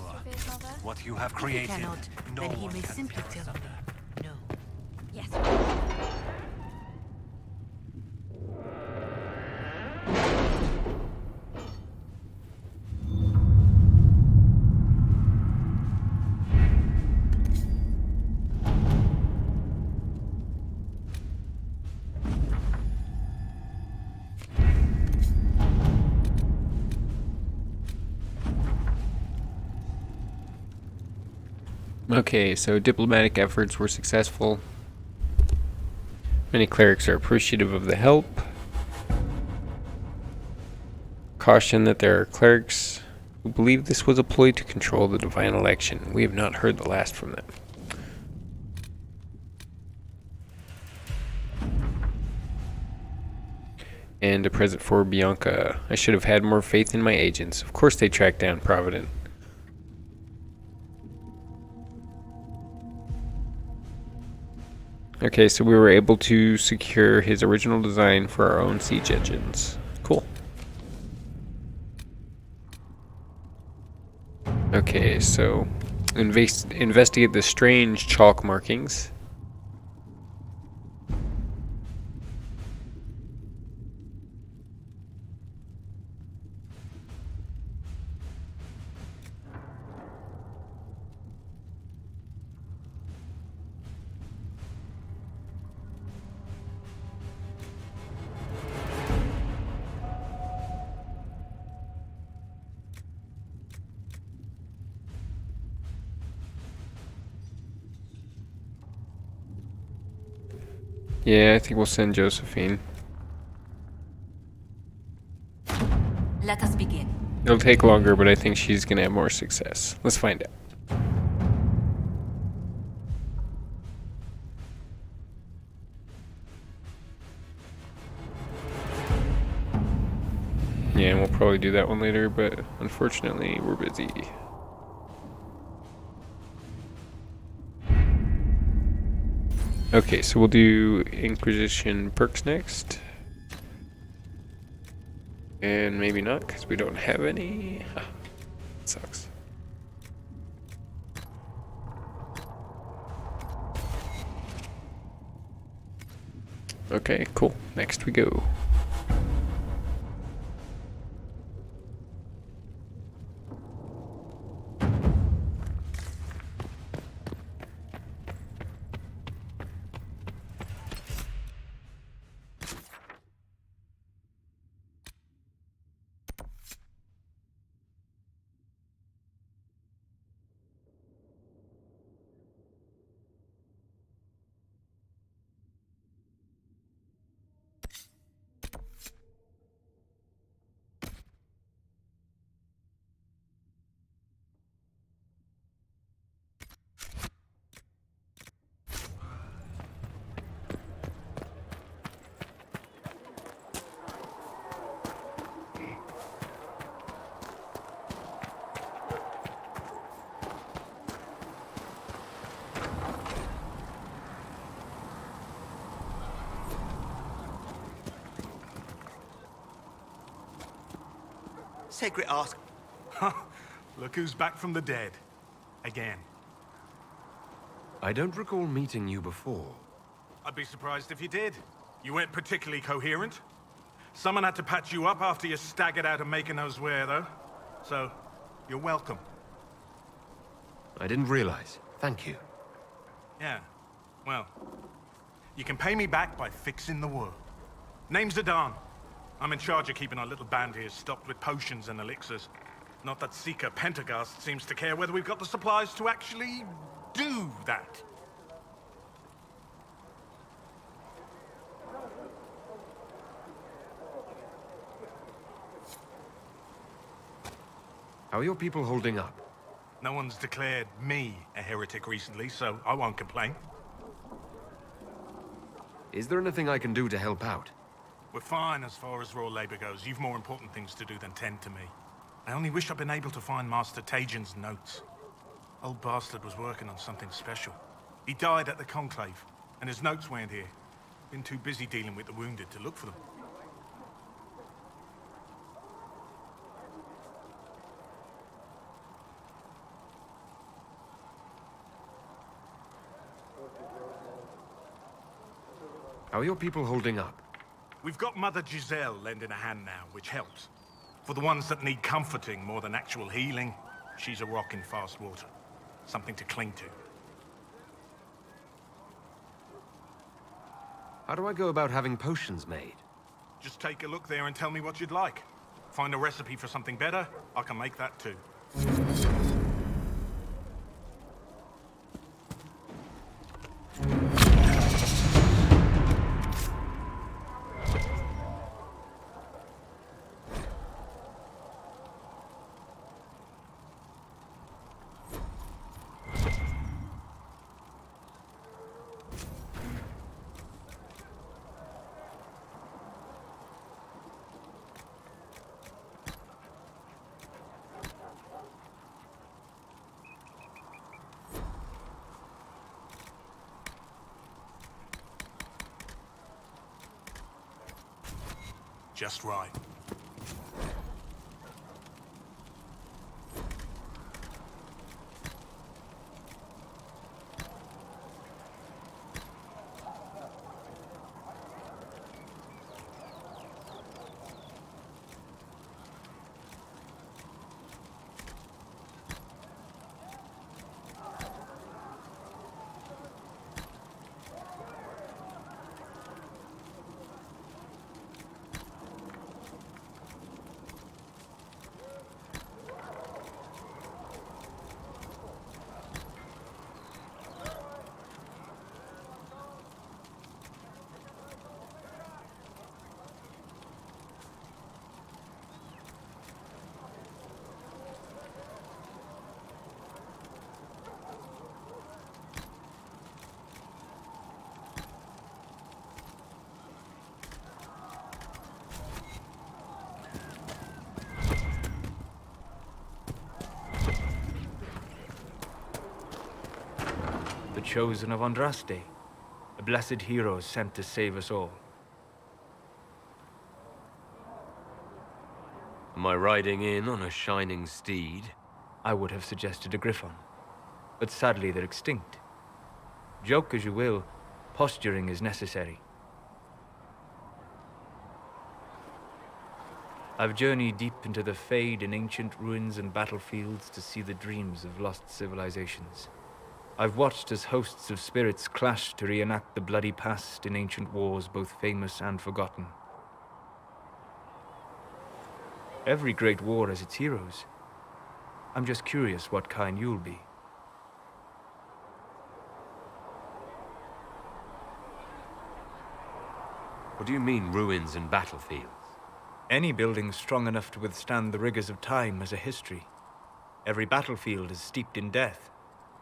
What you have If he created, cannot, no then he one may can simply tear tell us me under. no. Yes. Okay, so diplomatic efforts were successful. Many clerics are appreciative of the help. Caution that there are clerics who believe this was a ploy to control the divine election. We have not heard the last from them. And a present for Bianca. I should have had more faith in my agents. Of course they tracked down Provident. Okay, so we were able to secure his original design for our own siege engines. Cool. Okay, so investigate the strange chalk markings. Yeah, I think we'll send Josephine. Let us begin. It'll take longer, but I think she's gonna have more success. Let's find out. Yeah, and we'll probably do that one later, but unfortunately, we're busy. Okay, so we'll do Inquisition perks next. And maybe not, because we don't have any. Ah, sucks. Okay, cool. Next we go. Secret ask. Look who's back from the dead. Again. I don't recall meeting you before. I'd be surprised if you did. You weren't particularly coherent. Someone had to patch you up after you staggered out of making knows where, though. So, you're welcome. I didn't realize. Thank you. Yeah. Well, you can pay me back by fixing the world. Name's Adan. I'm in charge of keeping our little band here stocked with potions and elixirs. Not that Seeker Pentagast seems to care whether we've got the supplies to actually do that. How are your people holding up? No one's declared me a heretic recently, so I won't complain. Is there anything I can do to help out? We're fine as far as raw labor goes. You've more important things to do than tend to me. I only wish I'd been able to find Master Tajin's notes. Old bastard was working on something special. He died at the Conclave, and his notes weren't here. Been too busy dealing with the wounded to look for them. How are your people holding up? We've got Mother Giselle lending a hand now, which helps. For the ones that need comforting more than actual healing, she's a rock in fast water. Something to cling to. How do I go about having potions made? Just take a look there and tell me what you'd like. Find a recipe for something better, I can make that too. Just right. The chosen of Andraste, a blessed hero sent to save us all. Am I riding in on a shining steed? I would have suggested a griffon, but sadly they're extinct. Joke as you will, posturing is necessary. I've journeyed deep into the Fade in ancient ruins and battlefields to see the dreams of lost civilizations. I've watched as hosts of spirits clash to reenact the bloody past in ancient wars, both famous and forgotten. Every great war has its heroes. I'm just curious what kind you'll be. What do you mean, ruins and battlefields? Any building strong enough to withstand the rigors of time has a history. Every battlefield is steeped in death.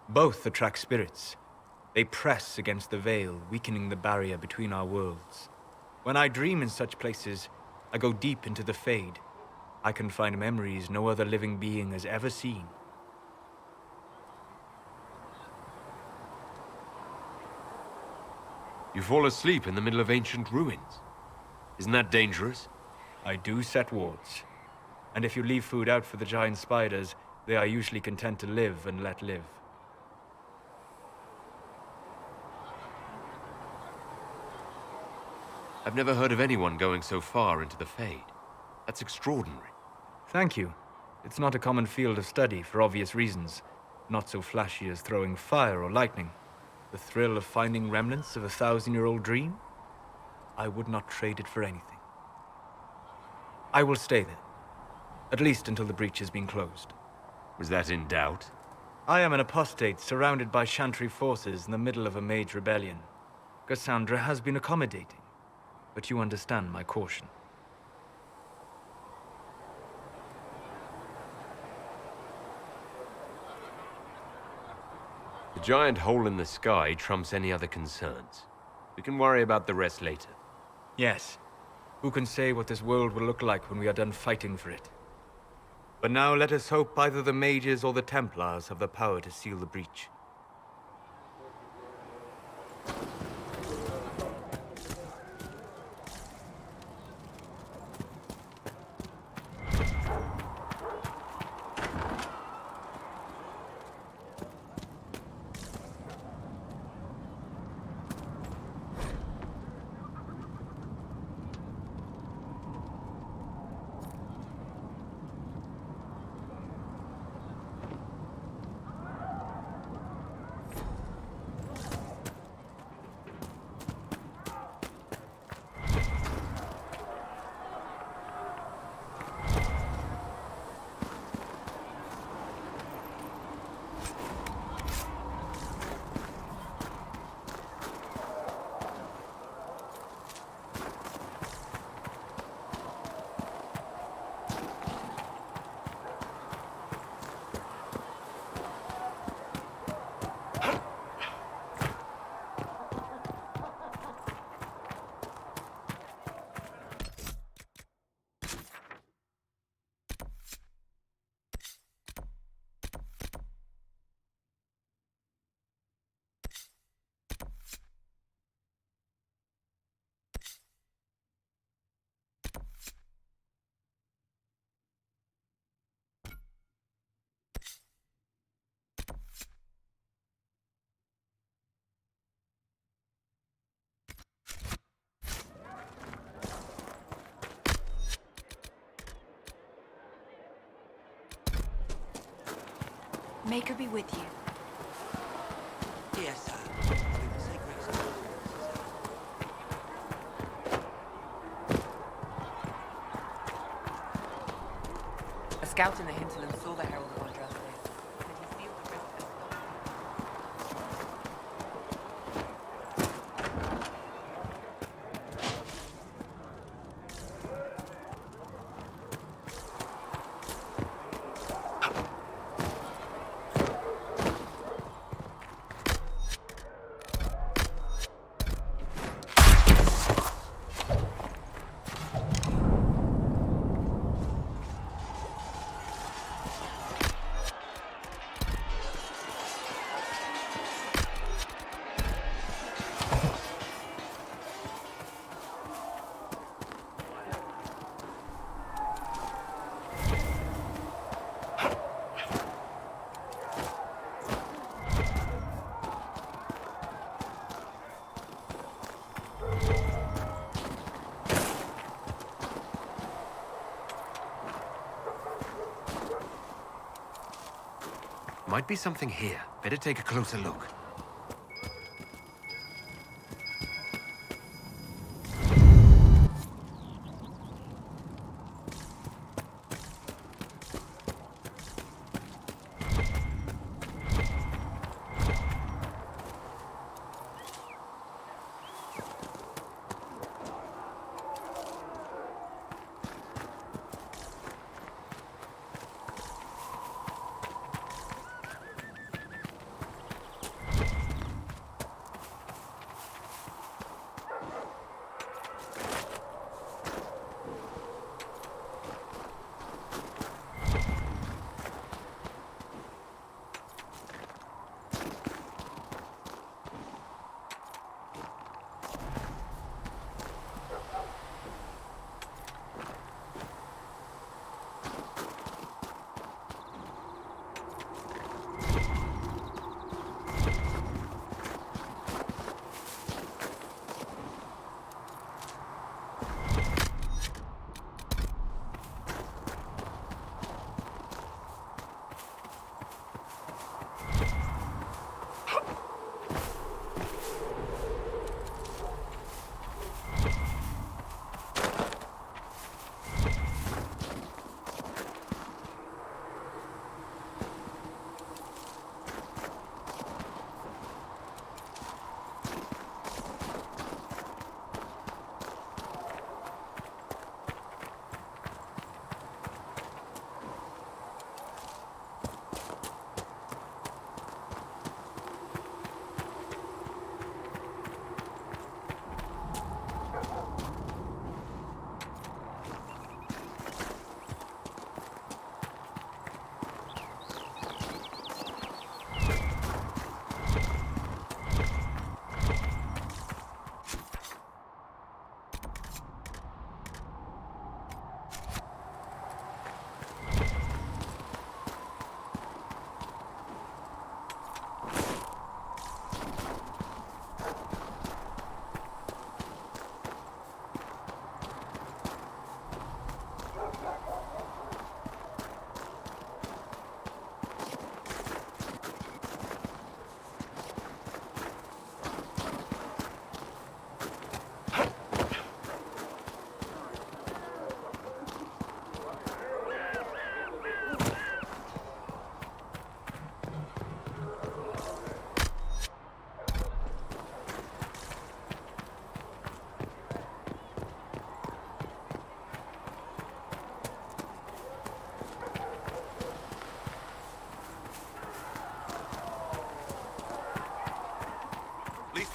Both attract spirits. They press against the veil, weakening the barrier between our worlds. When I dream in such places, I go deep into the Fade. I can find memories no other living being has ever seen. You fall asleep in the middle of ancient ruins. Isn't that dangerous? I do set wards. And if you leave food out for the giant spiders, they are usually content to live and let live. I've never heard of anyone going so far into the Fade. That's extraordinary. Thank you. It's not a common field of study for obvious reasons. Not so flashy as throwing fire or lightning. The thrill of finding remnants of a 1,000-year-old dream? I would not trade it for anything. I will stay there. At least until the breach has been closed. Was that in doubt? I am an apostate surrounded by Chantry forces in the middle of a mage rebellion. Cassandra has been accommodating, but you understand my caution. The giant hole in the sky trumps any other concerns. We can worry about the rest later. Yes. Who can say what this world will look like when we are done fighting for it? But now let us hope either the mages or the Templars have the power to seal the breach. Maker be with you. Yes, sir. A scout in the hinterland saw the Herald of Andraste. Might be something here. Better take a closer look.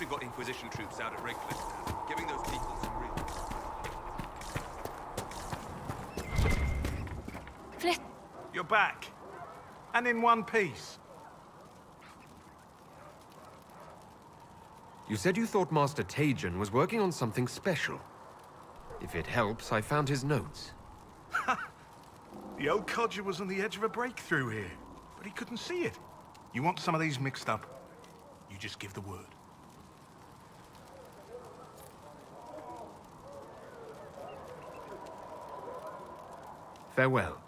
we've got Inquisition troops out at Redcliffe now, giving those people some real... You're back. And in one piece. You said you thought Master Tajan was working on something special. If it helps, I found his notes. The old codger was on the edge of a breakthrough here, but he couldn't see it. You want some of these mixed up, you just give the word. Farewell.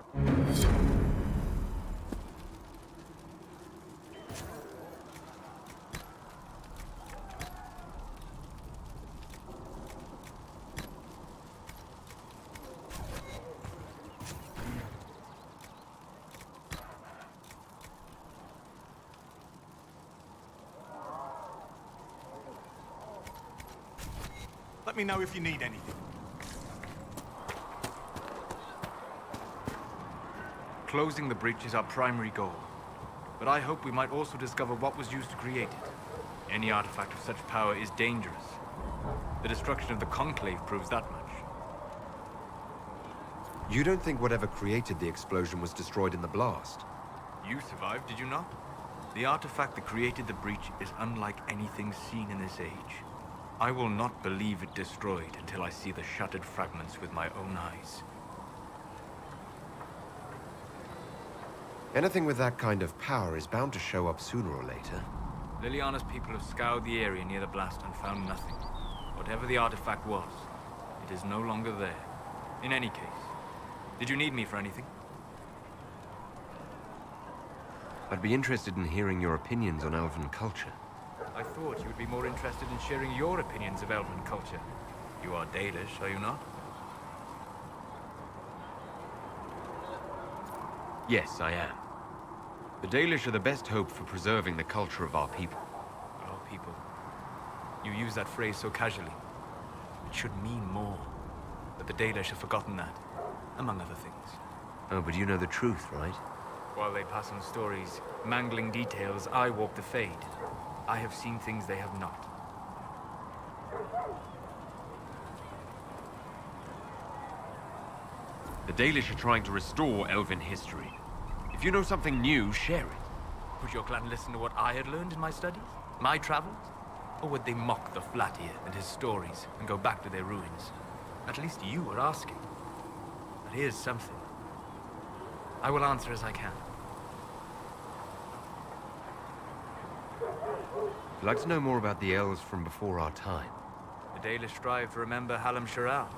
Let me know if you need anything. Closing the breach is our primary goal. But I hope we might also discover what was used to create it. Any artifact of such power is dangerous. The destruction of the Conclave proves that much. You don't think whatever created the explosion was destroyed in the blast? You survived, did you not? The artifact that created the breach is unlike anything seen in this age. I will not believe it destroyed until I see the shattered fragments with my own eyes. Anything with that kind of power is bound to show up sooner or later. Liliana's people have scoured the area near the blast and found nothing. Whatever the artifact was, it is no longer there. In any case, did you need me for anything? I'd be interested in hearing your opinions on elven culture. I thought you would be more interested in sharing your opinions of elven culture. You are Dalish, are you not? Yes, I am. The Dalish are the best hope for preserving the culture of our people. Our people. You use that phrase so casually. It should mean more. But the Dalish have forgotten that, among other things. Oh, but you know the truth, right? While they pass on stories, mangling details, I walk the Fade. I have seen things they have not. The Dalish are trying to restore elven history. If you know something new, share it. Would your clan listen to what I had learned in my studies? My travels? Or would they mock the Flatir and his stories and go back to their ruins? At least you are asking. But here's something. I will answer as I can. I'd like to know more about the elves from before our time. The Dalish strive to remember Hallam Sharal.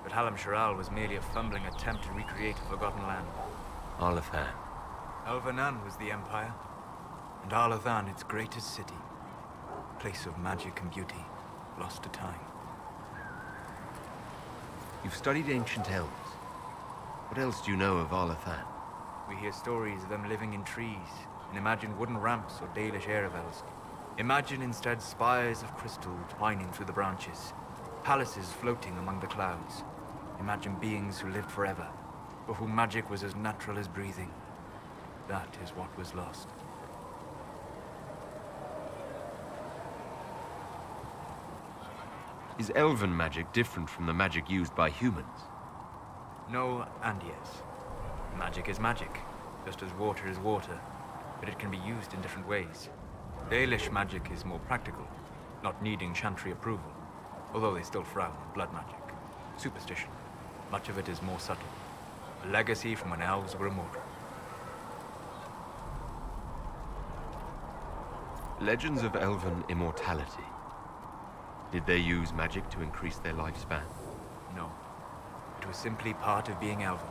But Hallam Sharal was merely a fumbling attempt to recreate a forgotten land. Arlathan. Elvanan was the Empire, and Arlathan its greatest city. Place of magic and beauty, lost to time. You've studied ancient elves. What else do you know of Arlathan? We hear stories of them living in trees, and imagine wooden ramps or Dalish Erebels. Imagine instead spires of crystal twining through the branches, palaces floating among the clouds. Imagine beings who lived forever, for whom magic was as natural as breathing. That is what was lost. Is elven magic different from the magic used by humans? No and yes. Magic is magic, just as water is water, but it can be used in different ways. Dalish magic is more practical, not needing chantry approval, although they still frown on blood magic. Superstition. Much of it is more subtle. A legacy from when elves were immortal. Legends of elven immortality. Did they use magic to increase their lifespan? No. It was simply part of being elven.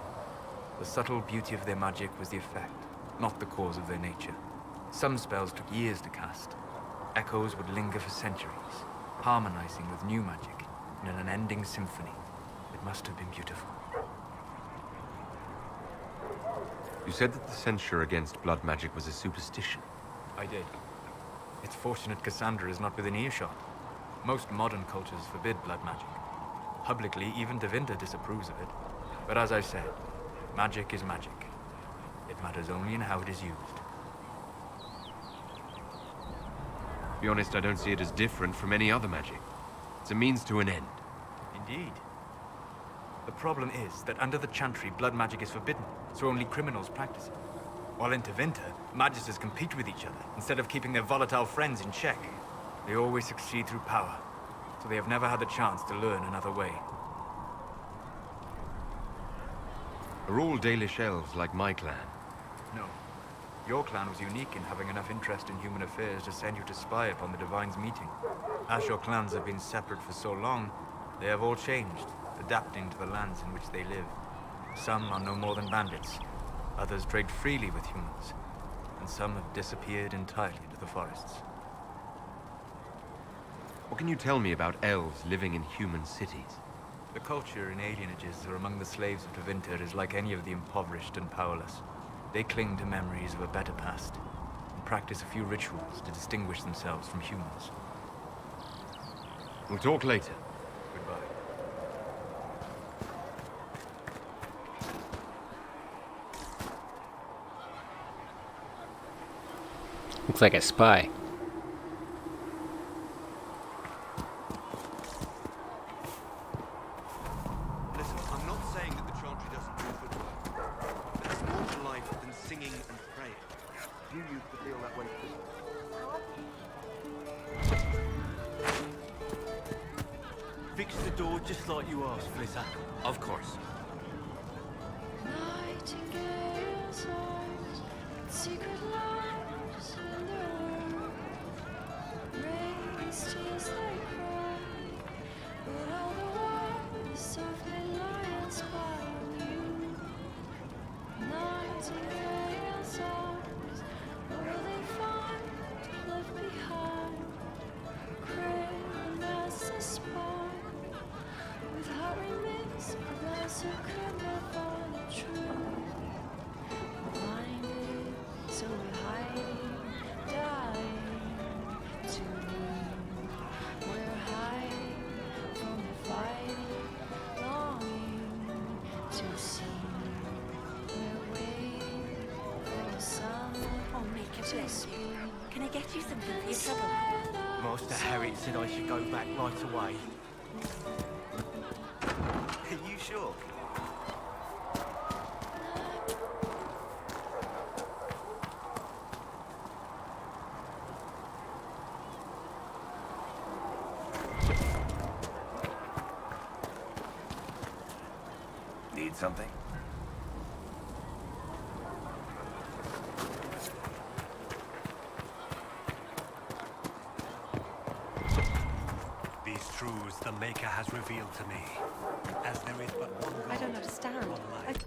The subtle beauty of their magic was the effect, not the cause of their nature. Some spells took years to cast. Echoes would linger for centuries, harmonizing with new magic in an unending symphony. It must have been beautiful. You said that the censure against blood magic was a superstition. I did. It's fortunate Cassandra is not within earshot. Most modern cultures forbid blood magic. Publicly, even Devinda disapproves of it. But as I said, magic is magic. It matters only in how it is used. be honest, I don't see it as different from any other magic. It's a means to an end. Indeed. The problem is that under the Chantry, blood magic is forbidden, so only criminals practice it. While in Tevinter, magisters compete with each other, instead of keeping their volatile friends in check. They always succeed through power, so they have never had the chance to learn another way. Are all Dalish elves like my clan? No. Your clan was unique in having enough interest in human affairs to send you to spy upon the Divine's meeting. As your clans have been separate for so long, they have all changed, adapting to the lands in which they live. Some are no more than bandits, others trade freely with humans, and some have disappeared entirely to the forests. What can you tell me about elves living in human cities? The culture in alienages or among the slaves of Tevinter is like any of the impoverished and powerless. They cling to memories of a better past, and practice a few rituals to distinguish themselves from humans. We'll talk later. Goodbye. Looks like a spy. Listen, I'm not saying that the Chantry doesn't do good work. There's more to life than singing and praying. You used to feel that way too. Fix the door just like you asked, Flitter. Of course. Nightingales are secret lives in the world. Raised tears they cry, but all the while softly lie inspiring. Nightingales eyes, what will they find left behind? Craving as a spine, with heart remains a glass of could not find the truth. Blinded, so we're hiding, dying to leave. We're hiding from the fighting, longing to see. We're waiting for the sun to speak. Can I get you something for your trouble? Master Herald said I should go back right away. Are you sure? Need something? These truths the Maker has revealed to me. As there is but one God, I don't understand. one life.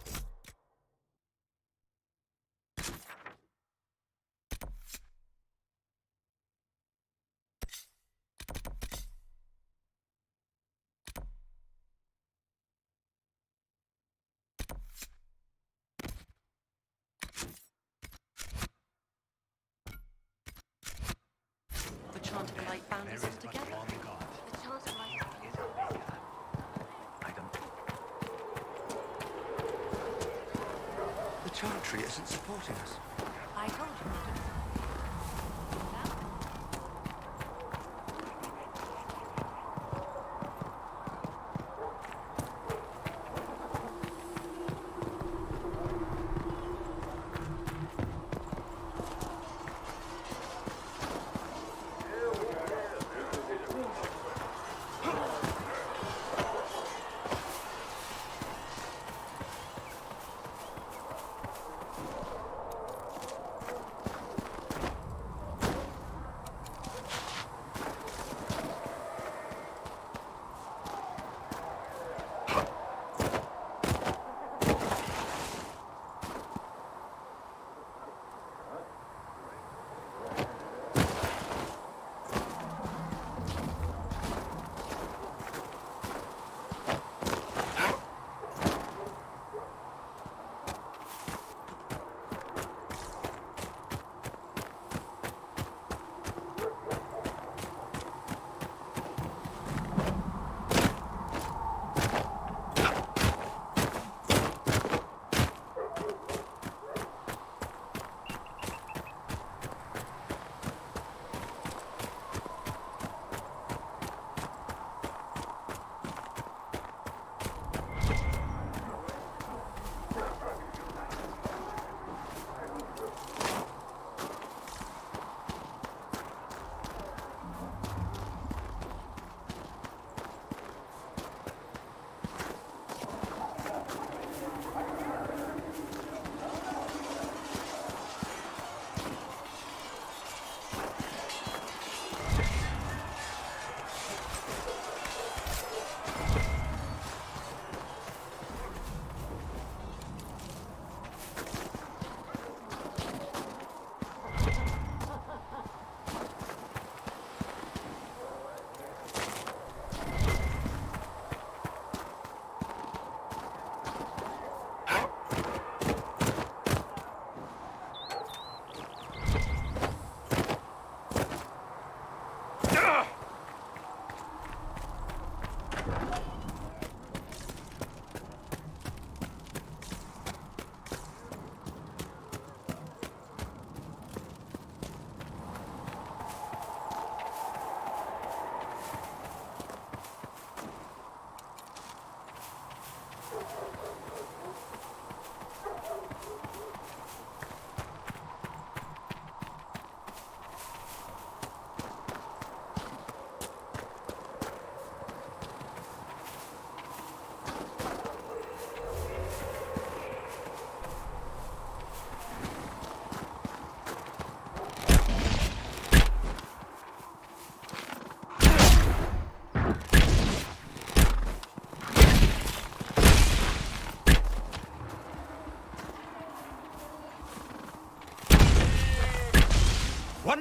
The chant of light bound us all together. The chant of light is a maker. I don't... The Chantry isn't supporting us. I told you.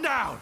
down!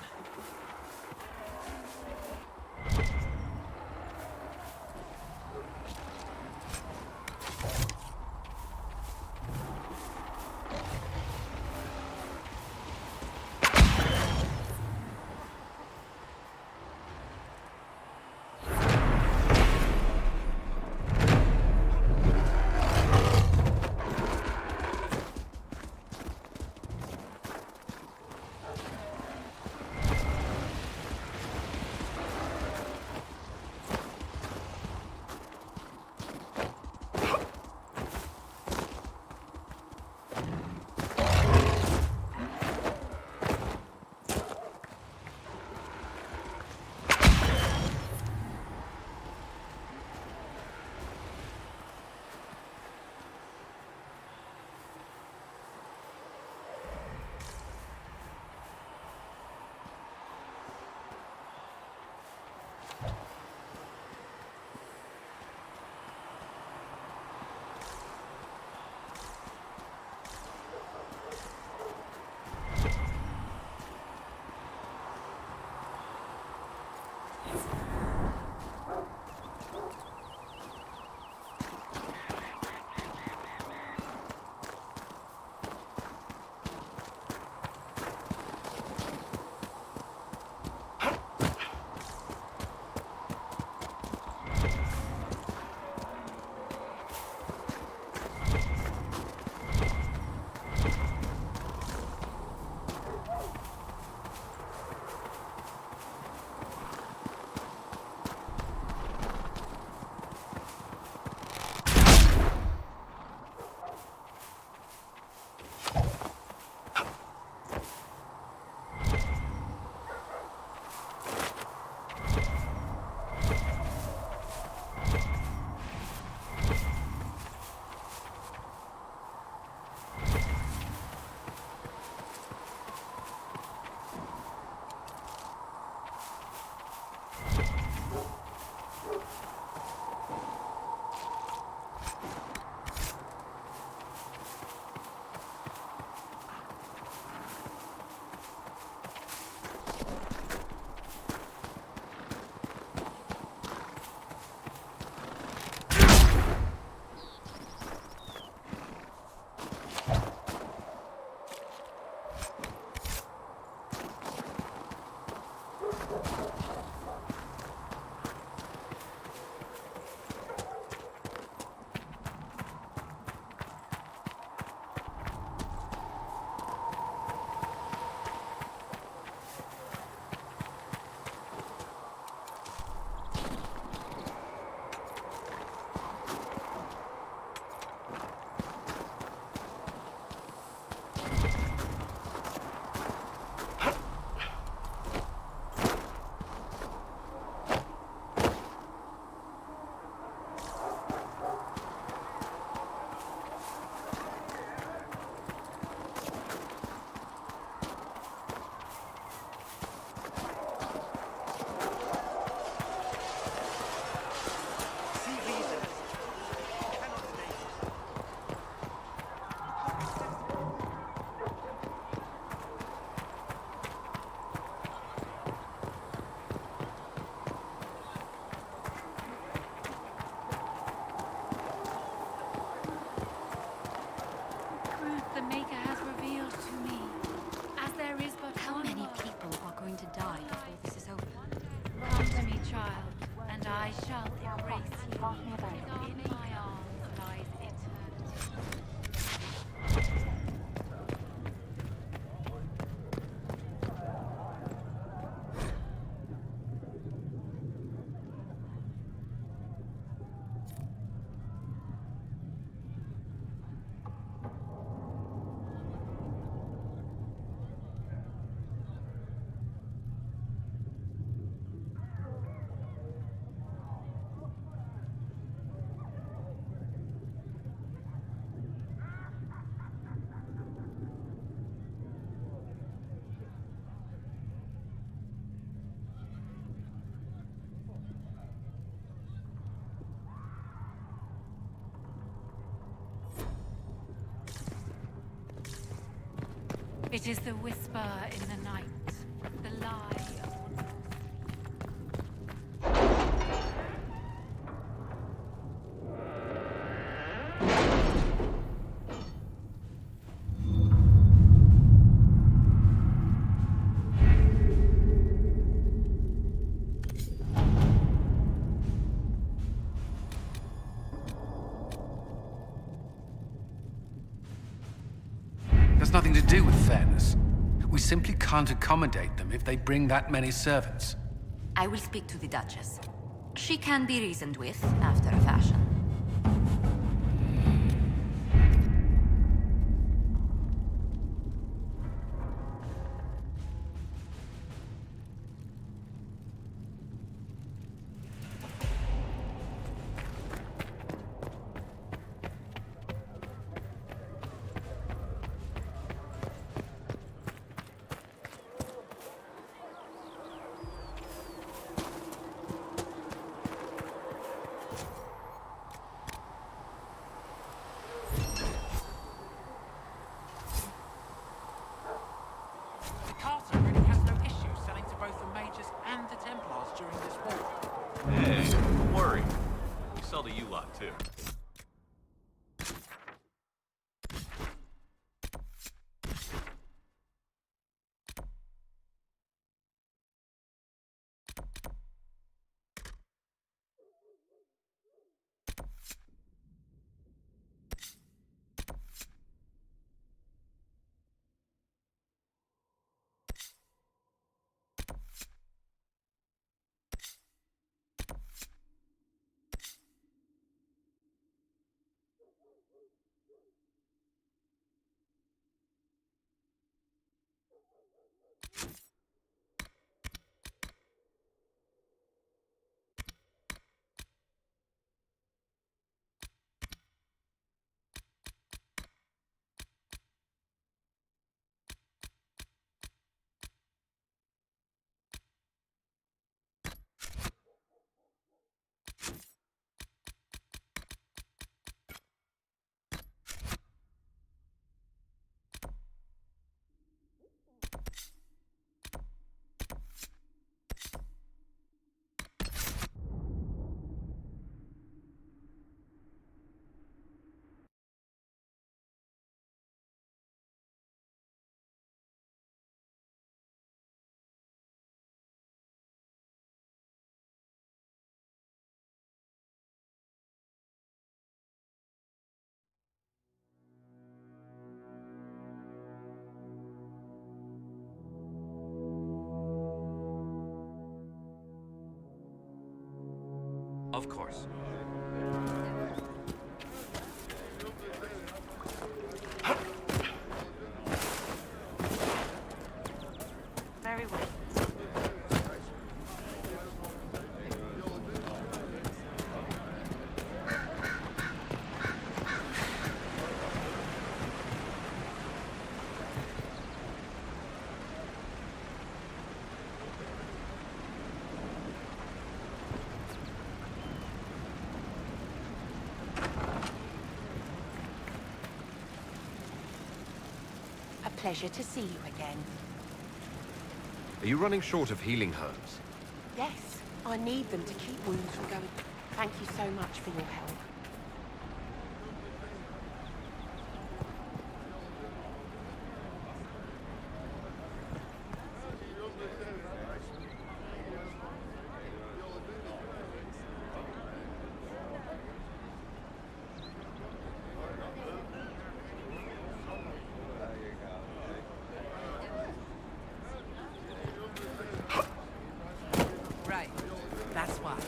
It is the whisper in the night. lie upon Has nothing to do with fairness. We simply can't accommodate them if they bring that many servants. I will speak to the Duchess. She can be reasoned with, after a fashion. The castle really has no issue selling to both the Mages and the Templars during this war. Hey, don't worry. We sell to you lot, too. Of course. Very well. Pleasure to see you again. Are you running short of healing herbs? Yes, I need them to keep wounds from going. Thank you so much for your help. Right, that's why.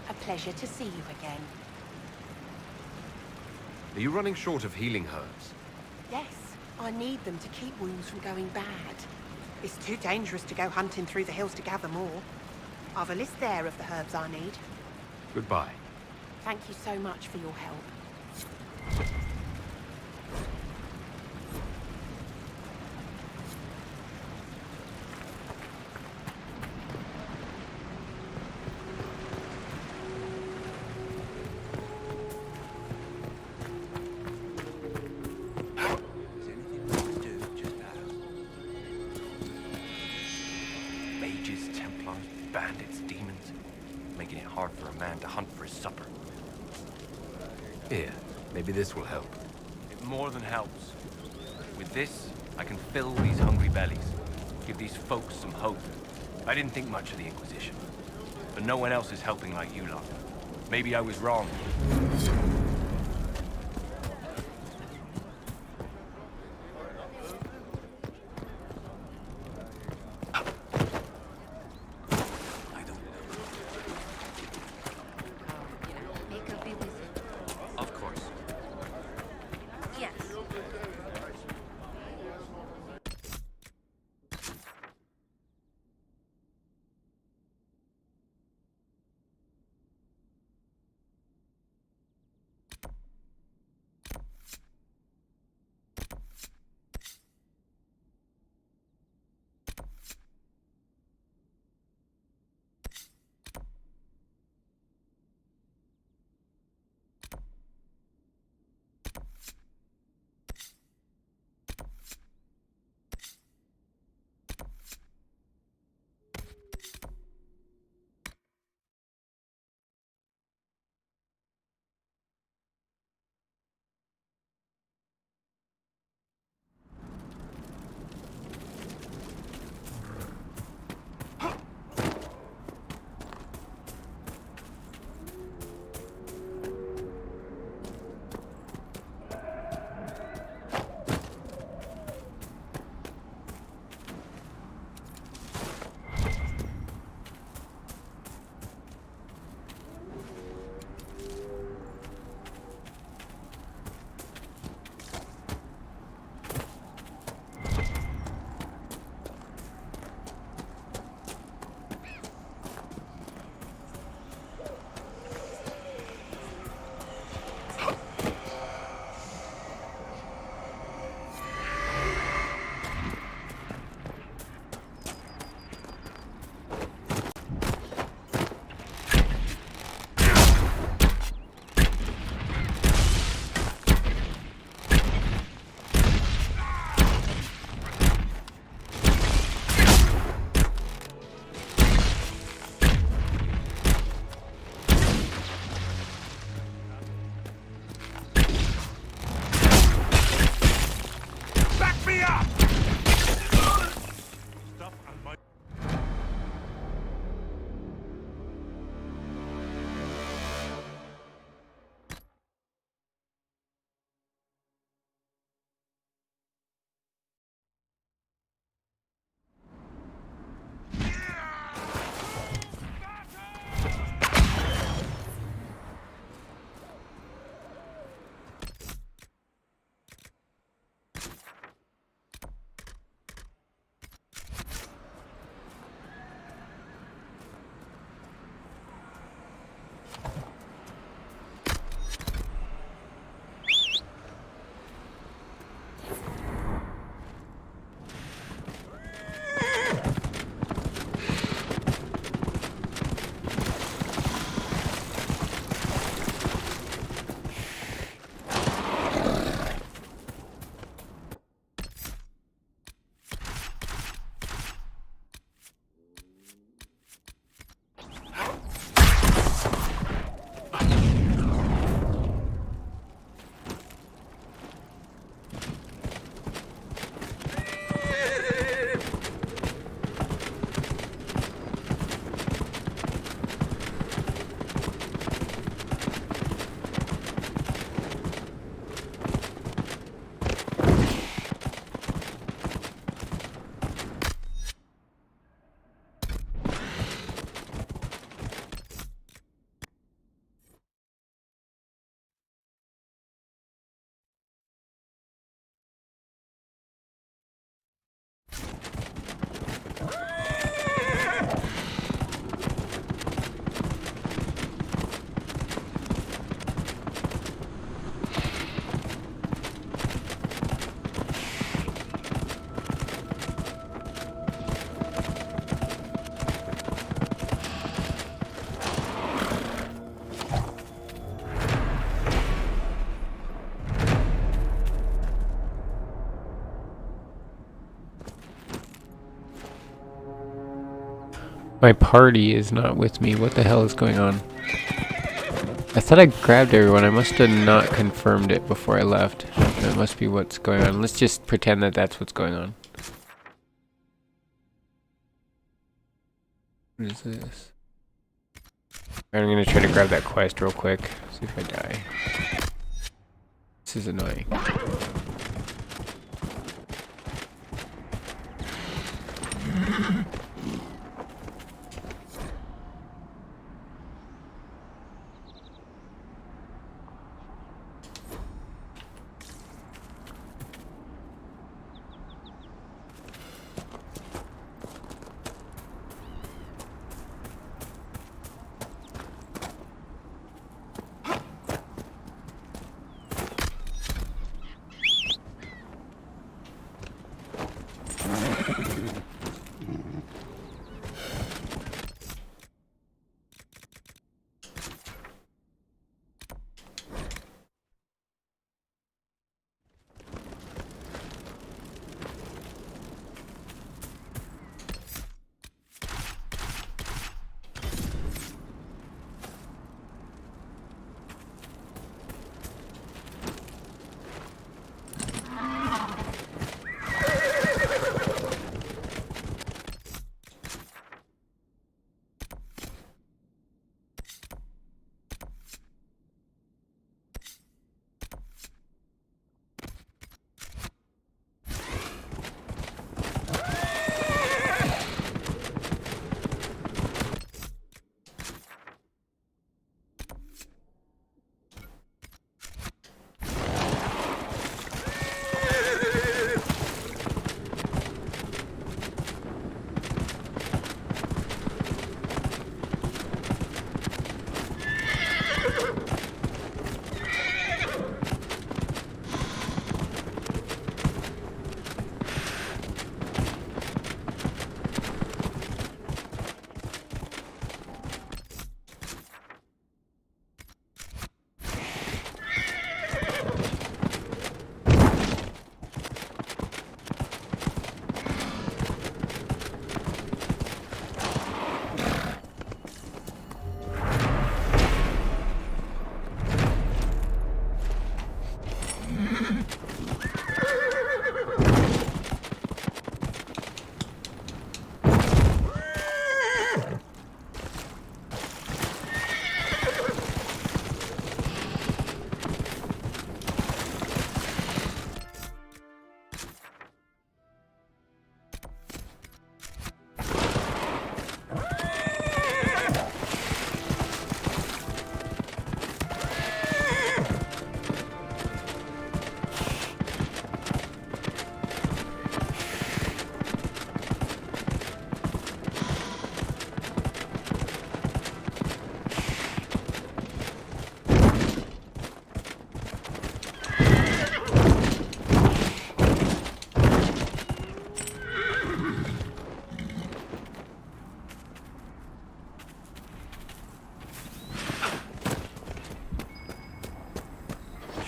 A pleasure to see you again. Are you running short of healing herbs? Yes, I need them to keep wounds from going bad. It's too dangerous to go hunting through the hills to gather more. I've a list there of the herbs I need. Goodbye. Thank you so much for your help. man to hunt for his supper. Here, maybe this will help. It more than helps. With this, I can fill these hungry bellies, give these folks some hope. I didn't think much of the Inquisition, but no one else is helping like you lot. Maybe I was wrong. Of course. Yes. My party is not with me. What the hell is going on? I thought I grabbed everyone. I must have not confirmed it before I left. That must be what's going on. Let's just pretend that that's what's going on. What is this? I'm gonna try to grab that quest real quick. See if I die. This is annoying.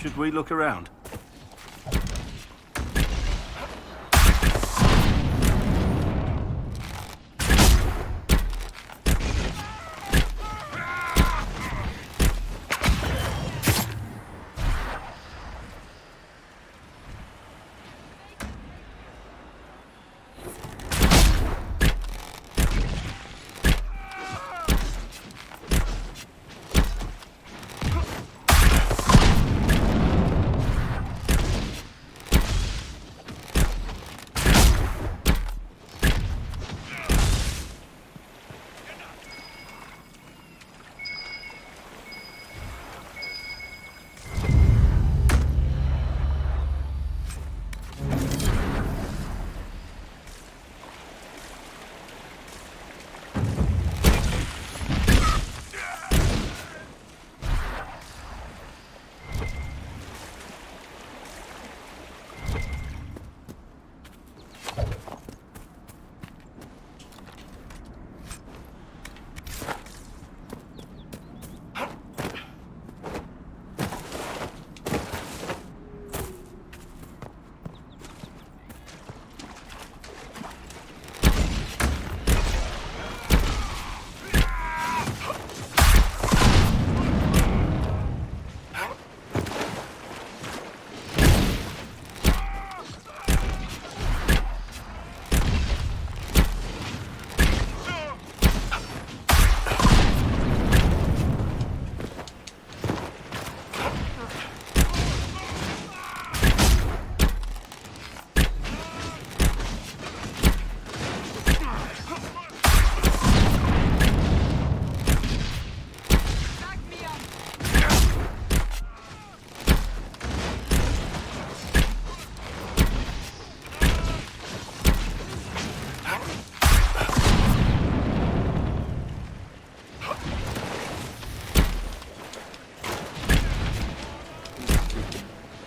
Should we look around?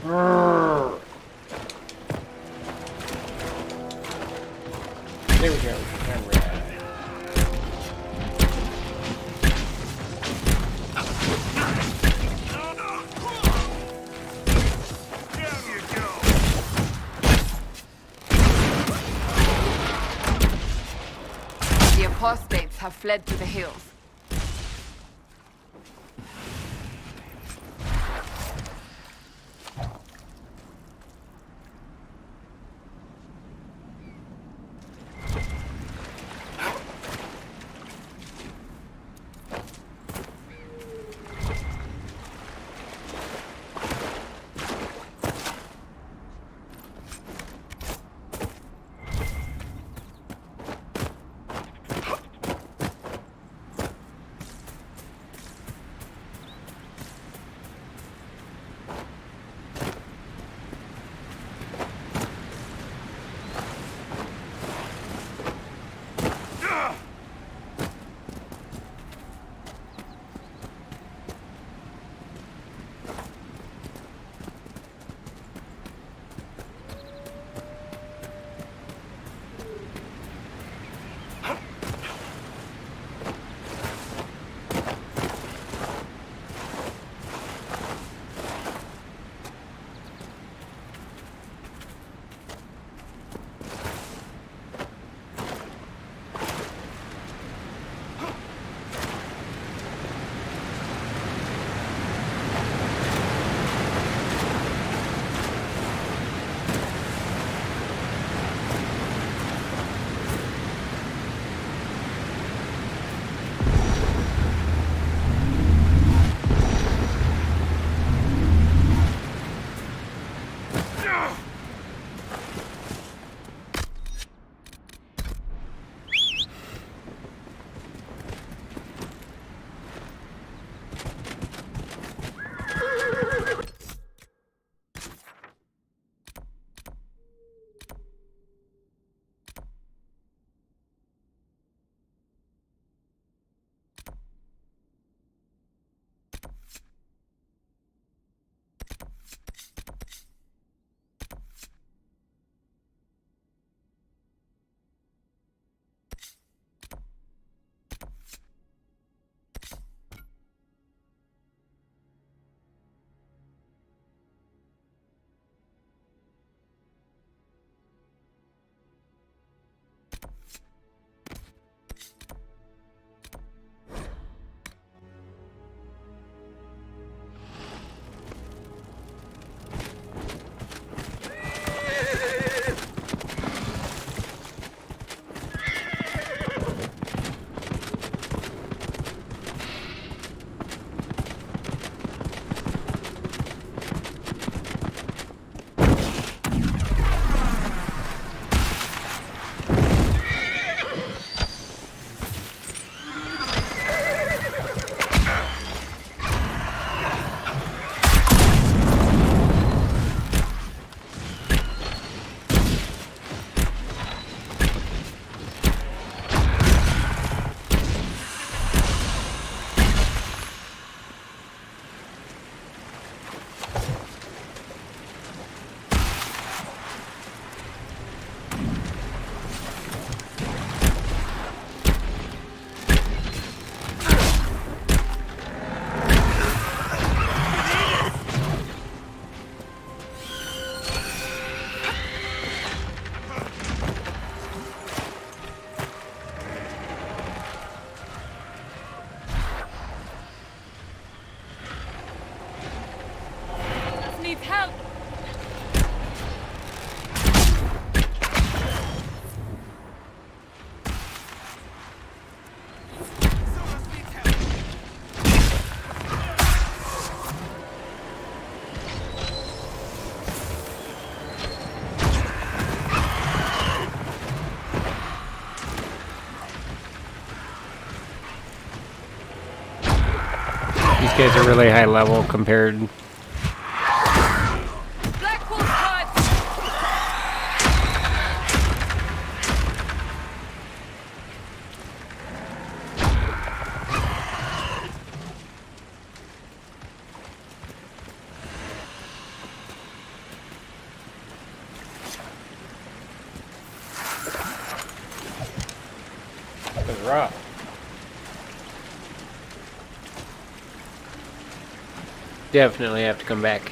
There we go. The apostates have fled to the hills. These guys are really high level compared. rough. Definitely have to come back.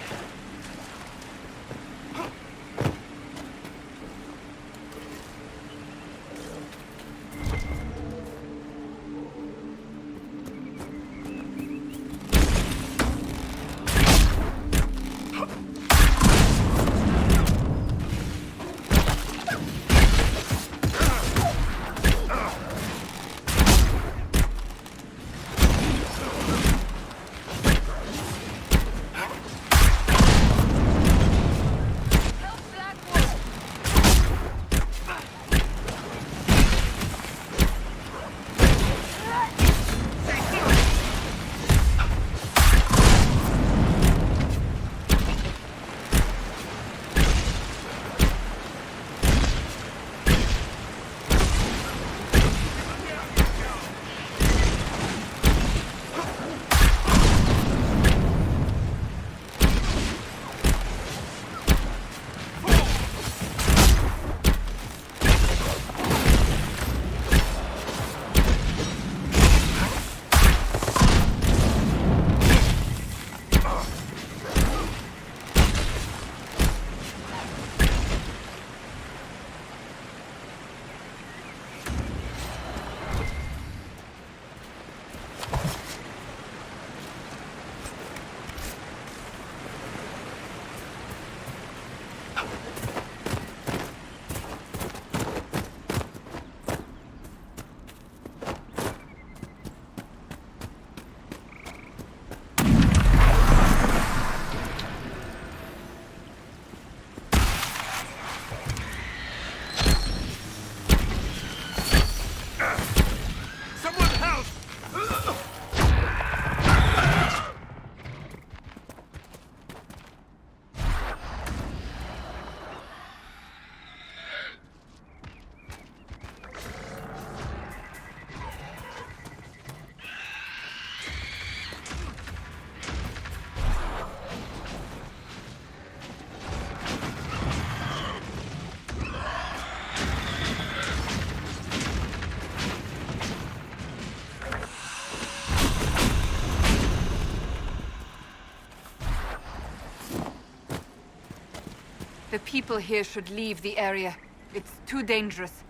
The people here should leave the area. It's too dangerous.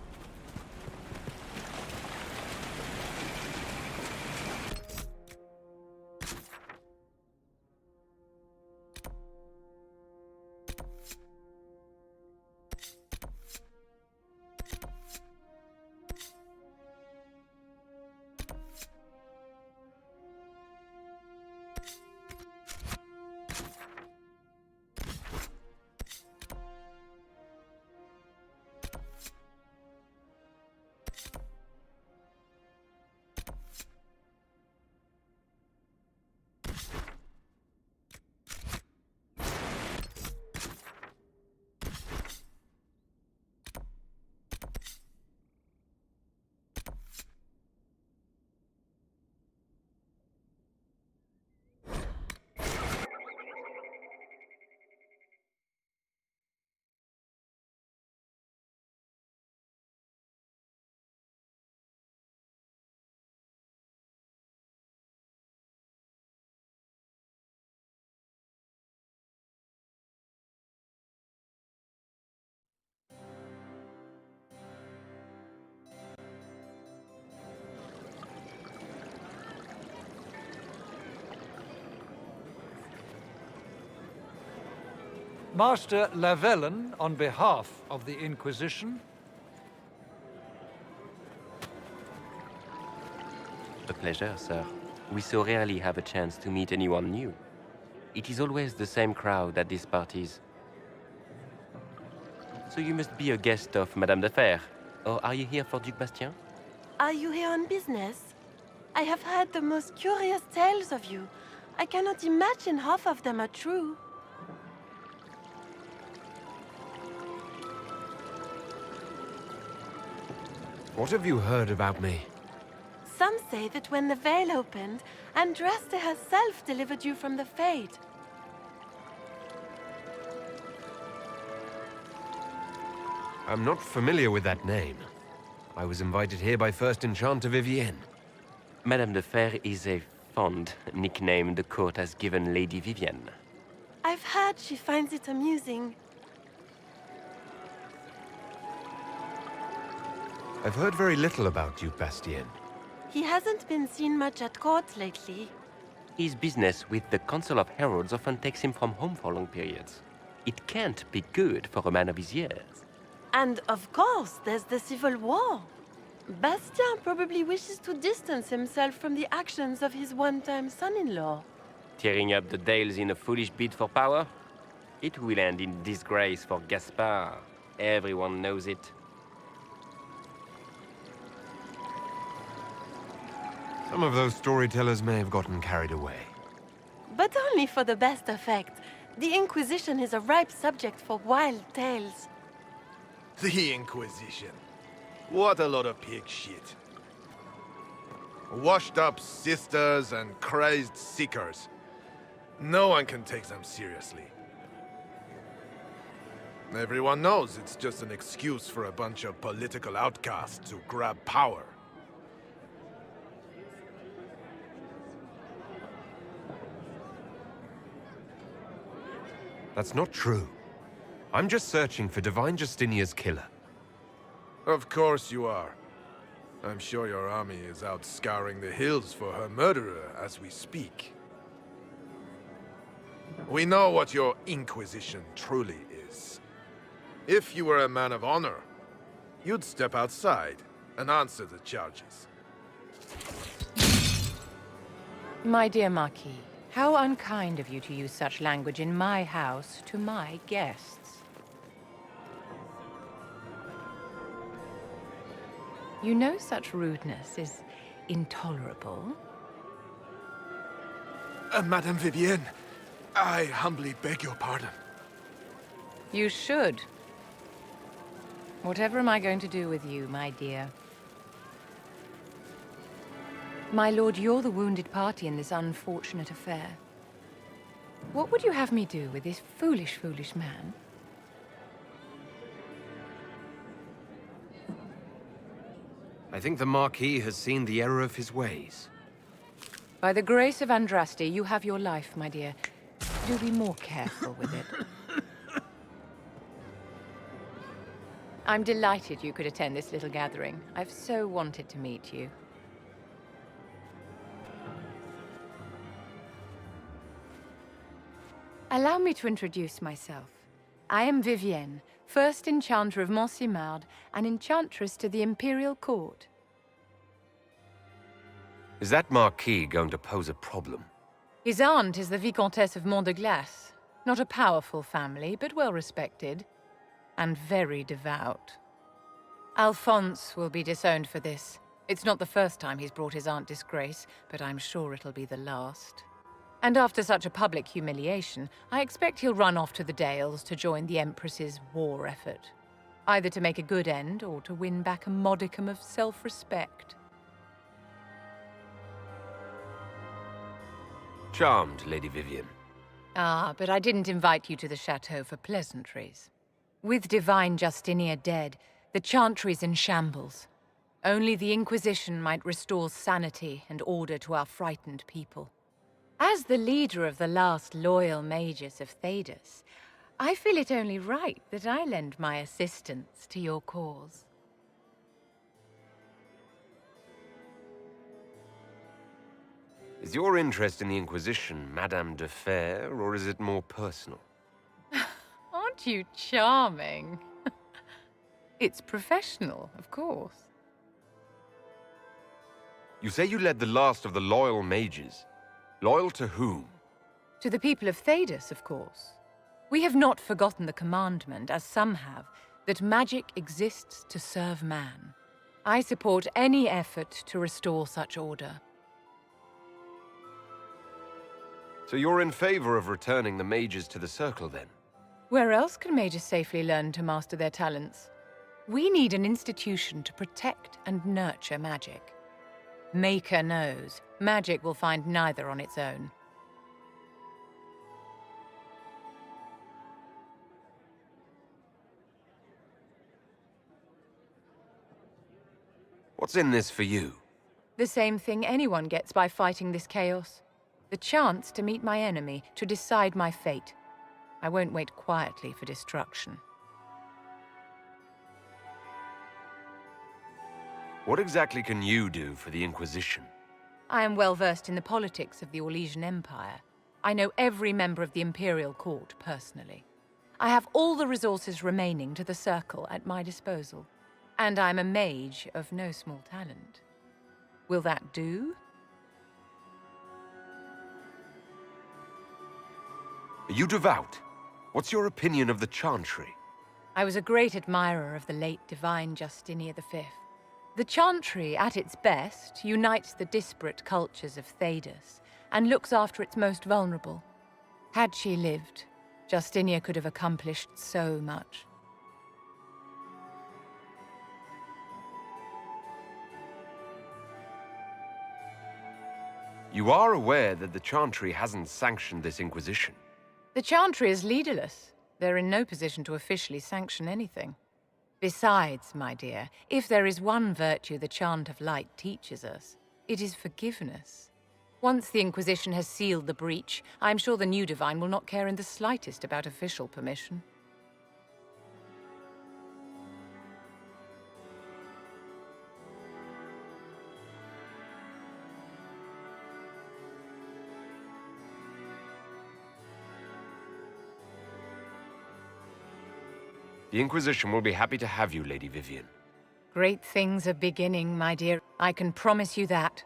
Master Lavellen, on behalf of the Inquisition. A pleasure, sir. We so rarely have a chance to meet anyone new. It is always the same crowd at these parties. So you must be a guest of Madame de Fer, or are you here for Duc Bastien? Are you here on business? I have heard the most curious tales of you. I cannot imagine half of them are true. What have you heard about me? Some say that when the veil opened, Andraste herself delivered you from the Fade. I'm not familiar with that name. I was invited here by First Enchanter Vivienne. Madame de Fer is a fond nickname the court has given Lady Vivienne. I've heard she finds it amusing. I've heard very little about Duke Bastien. He hasn't been seen much at court lately. His business with the Council of Heralds often takes him from home for long periods. It can't be good for a man of his years. And of course, there's the civil war. Bastien probably wishes to distance himself from the actions of his one-time son-in-law. Tearing up the Dales in a foolish bid for power? It will end in disgrace for Gaspard. Everyone knows it. Some of those storytellers may have gotten carried away. But only for the best effect. The Inquisition is a ripe subject for wild tales. The Inquisition. What a lot of pig shit. Washed up sisters and crazed seekers. No one can take them seriously. Everyone knows it's just an excuse for a bunch of political outcasts to grab power. That's not true. I'm just searching for Divine Justinia's killer. Of course you are. I'm sure your army is out scouring the hills for her murderer as we speak. We know what your Inquisition truly is. If you were a man of honor, you'd step outside and answer the charges. My dear Marquis, how unkind of you to use such language in my house to my guests. You know such rudeness is intolerable. Madame Vivienne, I humbly beg your pardon. You should. Whatever am I going to do with you, my dear? My lord, you're the wounded party in this unfortunate affair. What would you have me do with this foolish, foolish man? I think the Marquis has seen the error of his ways. By the grace of Andraste, you have your life, my dear. Do be more careful with it. I'm delighted you could attend this little gathering. I've so wanted to meet you. Allow me to introduce myself. I am Vivienne, first Enchanter of Montsimard and Enchantress to the Imperial Court. Is that Marquis going to pose a problem? His aunt is the Vicomtesse of Mont de Glace. Not a powerful family, but well respected. And very devout. Alphonse will be disowned for this. It's not the first time he's brought his aunt disgrace, but I'm sure it'll be the last. And after such a public humiliation, I expect he'll run off to the Dales to join the Empress's war effort. Either to make a good end, or to win back a modicum of self-respect. Charmed, Lady Vivienne. Ah, but I didn't invite you to the chateau for pleasantries. With Divine Justinia dead, the Chantry's in shambles. Only the Inquisition might restore sanity and order to our frightened people. As the leader of the last loyal mages of Thedas, I feel it only right that I lend my assistance to your cause. Is your interest in the Inquisition Madame de Fer, or is it more personal? Aren't you charming? It's professional, of course. You say you led the last of the loyal mages. Loyal to whom? To the people of Thedas, of course. We have not forgotten the commandment, as some have, that magic exists to serve man. I support any effort to restore such order. So you're in favor of returning the mages to the Circle, then? Where else can mages safely learn to master their talents? We need an institution to protect and nurture magic. Maker knows, magic will find neither on its own. What's in this for you? The same thing anyone gets by fighting this chaos. The chance to meet my enemy, to decide my fate. I won't wait quietly for destruction. What exactly can you do for the Inquisition? I am well versed in the politics of the Orlesian Empire. I know every member of the Imperial Court personally. I have all the resources remaining to the Circle at my disposal. And I'm a mage of no small talent. Will that do? Are you devout? What's your opinion of the Chantry? I was a great admirer of the late divine Justinia V. The Chantry, at its best, unites the disparate cultures of Thedas and looks after its most vulnerable. Had she lived, Justinia could have accomplished so much. You are aware that the Chantry hasn't sanctioned this Inquisition. The Chantry is leaderless. They're in no position to officially sanction anything. Besides, my dear, if there is one virtue the Chant of Light teaches us, it is forgiveness. Once the Inquisition has sealed the breach, I am sure the new Divine will not care in the slightest about official permission. The Inquisition will be happy to have you, Lady Vivian. Great things are beginning, my dear. I can promise you that.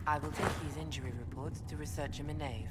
I will take these injury reports to researcher Minave.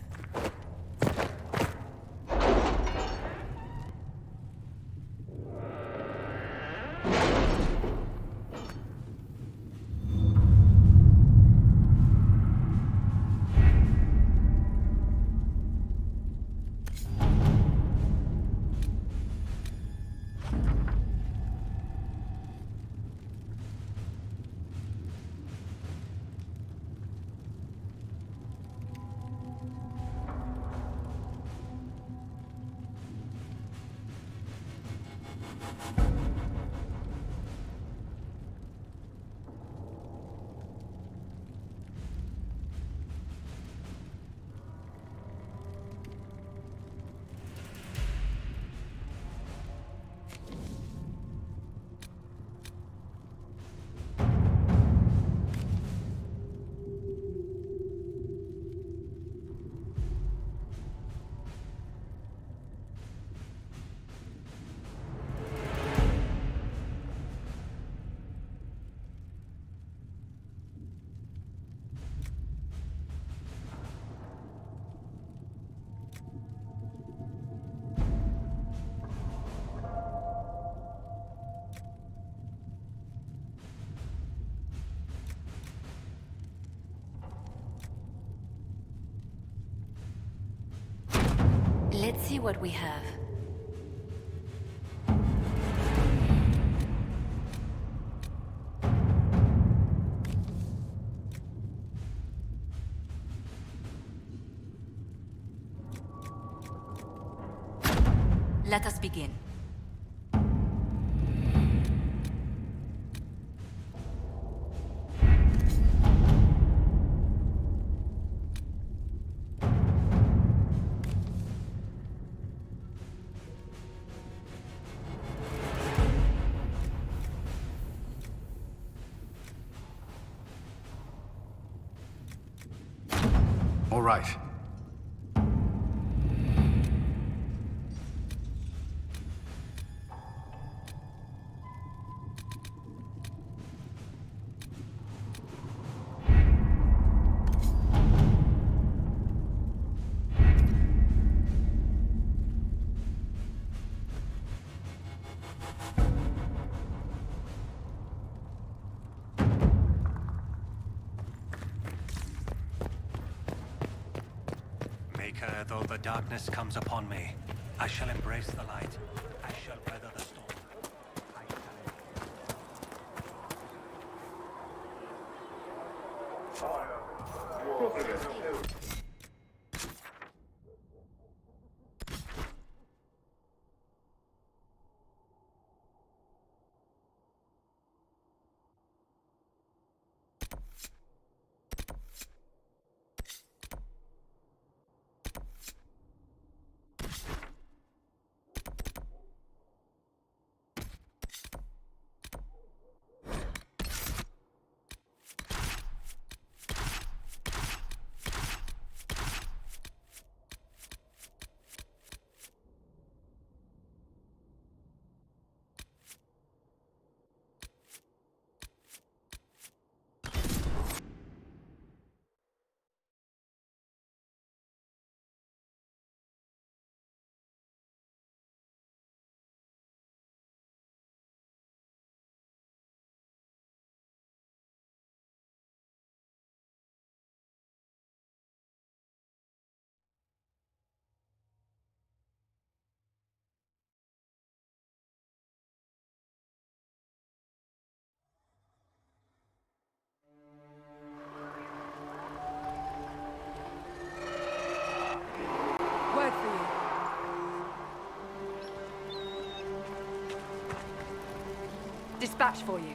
Let's see what we have. Let us begin. All right. Maker, though the darkness comes upon me, I shall embrace the light. I shall weather the storm. Word for you. Dispatch for you.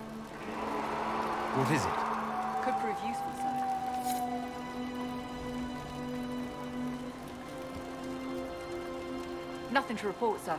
What is it? Could prove useful, sir. Nothing to report, sir.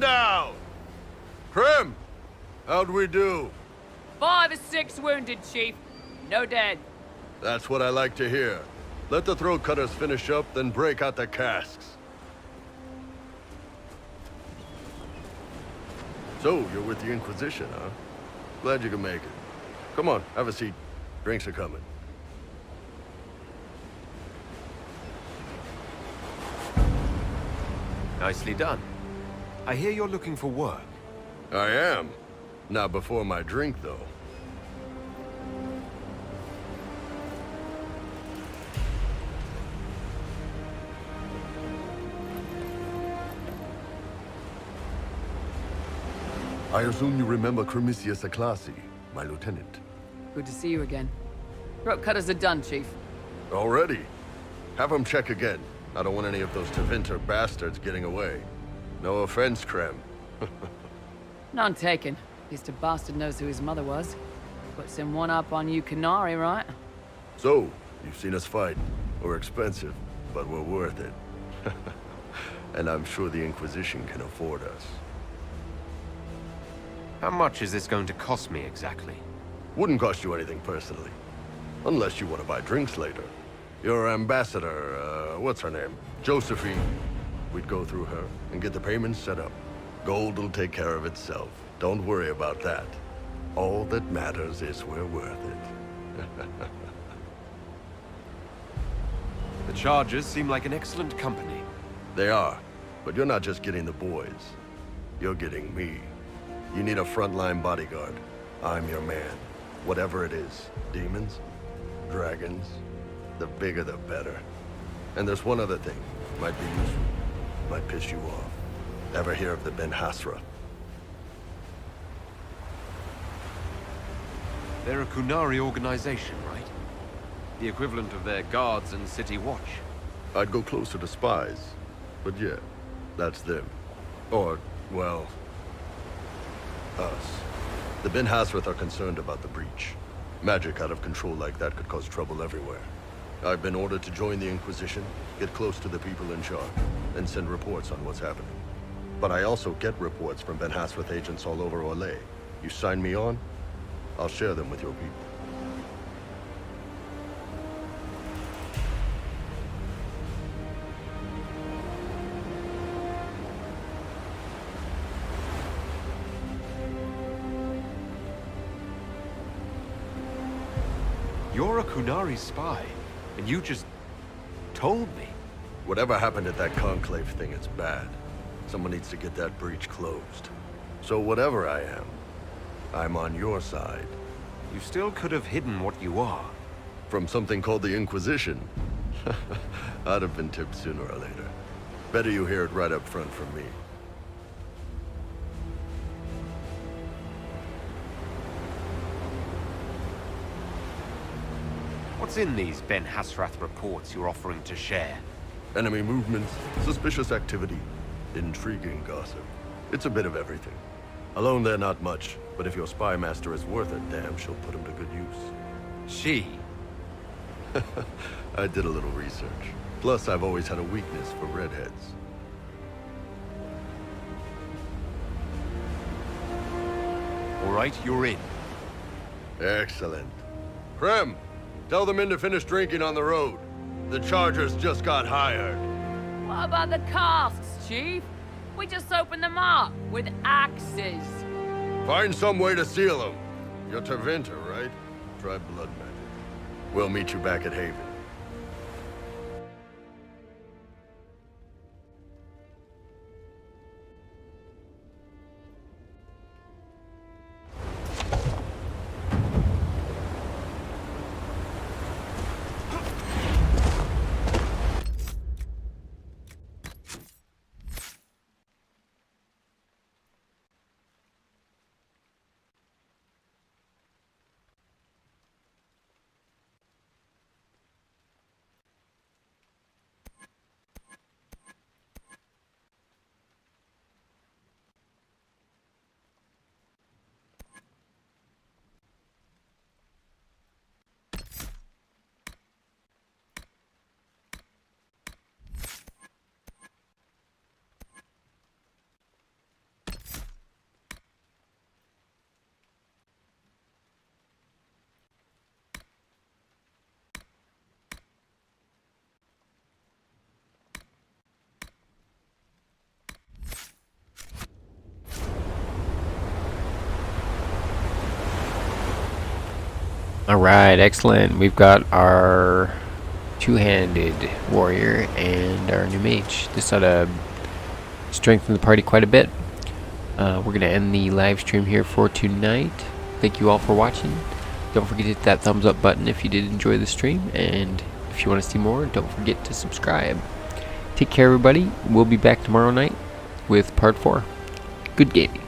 Man down! Krim! How'd we do? 5 or 6 wounded, Chief. No dead. That's what I like to hear. Let the throat cutters finish up, then break out the casks. So, you're with the Inquisition, huh? Glad you can make it. Come on, have a seat. Drinks are coming. Nicely done. I hear you're looking for work. I am. Not before my drink, though. I assume you remember Cremisius Aclassi, my lieutenant. Good to see you again. Throat cutters are done, Chief. Already? Have them check again. I don't want any of those Tevinter bastards getting away. No offense, Krem. None taken. At least a bastard knows who his mother was. Puts him one up on you Canary, right? So, you've seen us fight. We're expensive, but we're worth it. And I'm sure the Inquisition can afford us. How much is this going to cost me exactly? Wouldn't cost you anything personally. Unless you want to buy drinks later. Your ambassador, what's her name? Josephine. We'd go through her and get the payments set up. Gold will take care of itself. Don't worry about that. All that matters is we're worth it. The Chargers seem like an excellent company. They are. But you're not just getting the boys. You're getting me. You need a frontline bodyguard. I'm your man. Whatever it is. Demons? Dragons? The bigger the better. And there's one other thing. Might be useful. Might piss you off. Ever hear of the Ben Hasra? They're a Kunari organization, right? The equivalent of their guards and city watch. I'd go closer to spies. But yeah, that's them. Or, well, us. The Ben Hasrath are concerned about the breach. Magic out of control like that could cause trouble everywhere. I've been ordered to join the Inquisition, get close to the people in charge, and send reports on what's happening. But I also get reports from Ben Hasrath agents all over Orlais. You sign me on, I'll share them with your people. You're a Kunari spy, and you just told me. Whatever happened at that Conclave thing, it's bad. Someone needs to get that breach closed. So whatever I am, I'm on your side. You still could have hidden what you are. From something called the Inquisition. I'd have been tipped sooner or later. Better you hear it right up front from me. What's in these Ben Hasrath reports you're offering to share? Enemy movements, suspicious activity, intriguing gossip. It's a bit of everything. Alone they're not much, but if your spy master is worth it, damn, she'll put him to good use. She? I did a little research. Plus, I've always had a weakness for redheads. All right, you're in. Excellent. Krem, tell the men to finish drinking on the road. The Chargers just got hired. What about the casks, Chief? We just opened them up with axes. Find some way to seal them. You're Tevinter, right? Try blood magic. We'll meet you back at Haven. Alright, excellent. We've got our two-handed warrior and our new mage. This ought to strengthen the party quite a bit. We're going to end the live stream here for tonight. Thank you all for watching. Don't forget to hit that thumbs up button if you did enjoy the stream, and if you want to see more, don't forget to subscribe. Take care, everybody. We'll be back tomorrow night with part 4. Good gaming.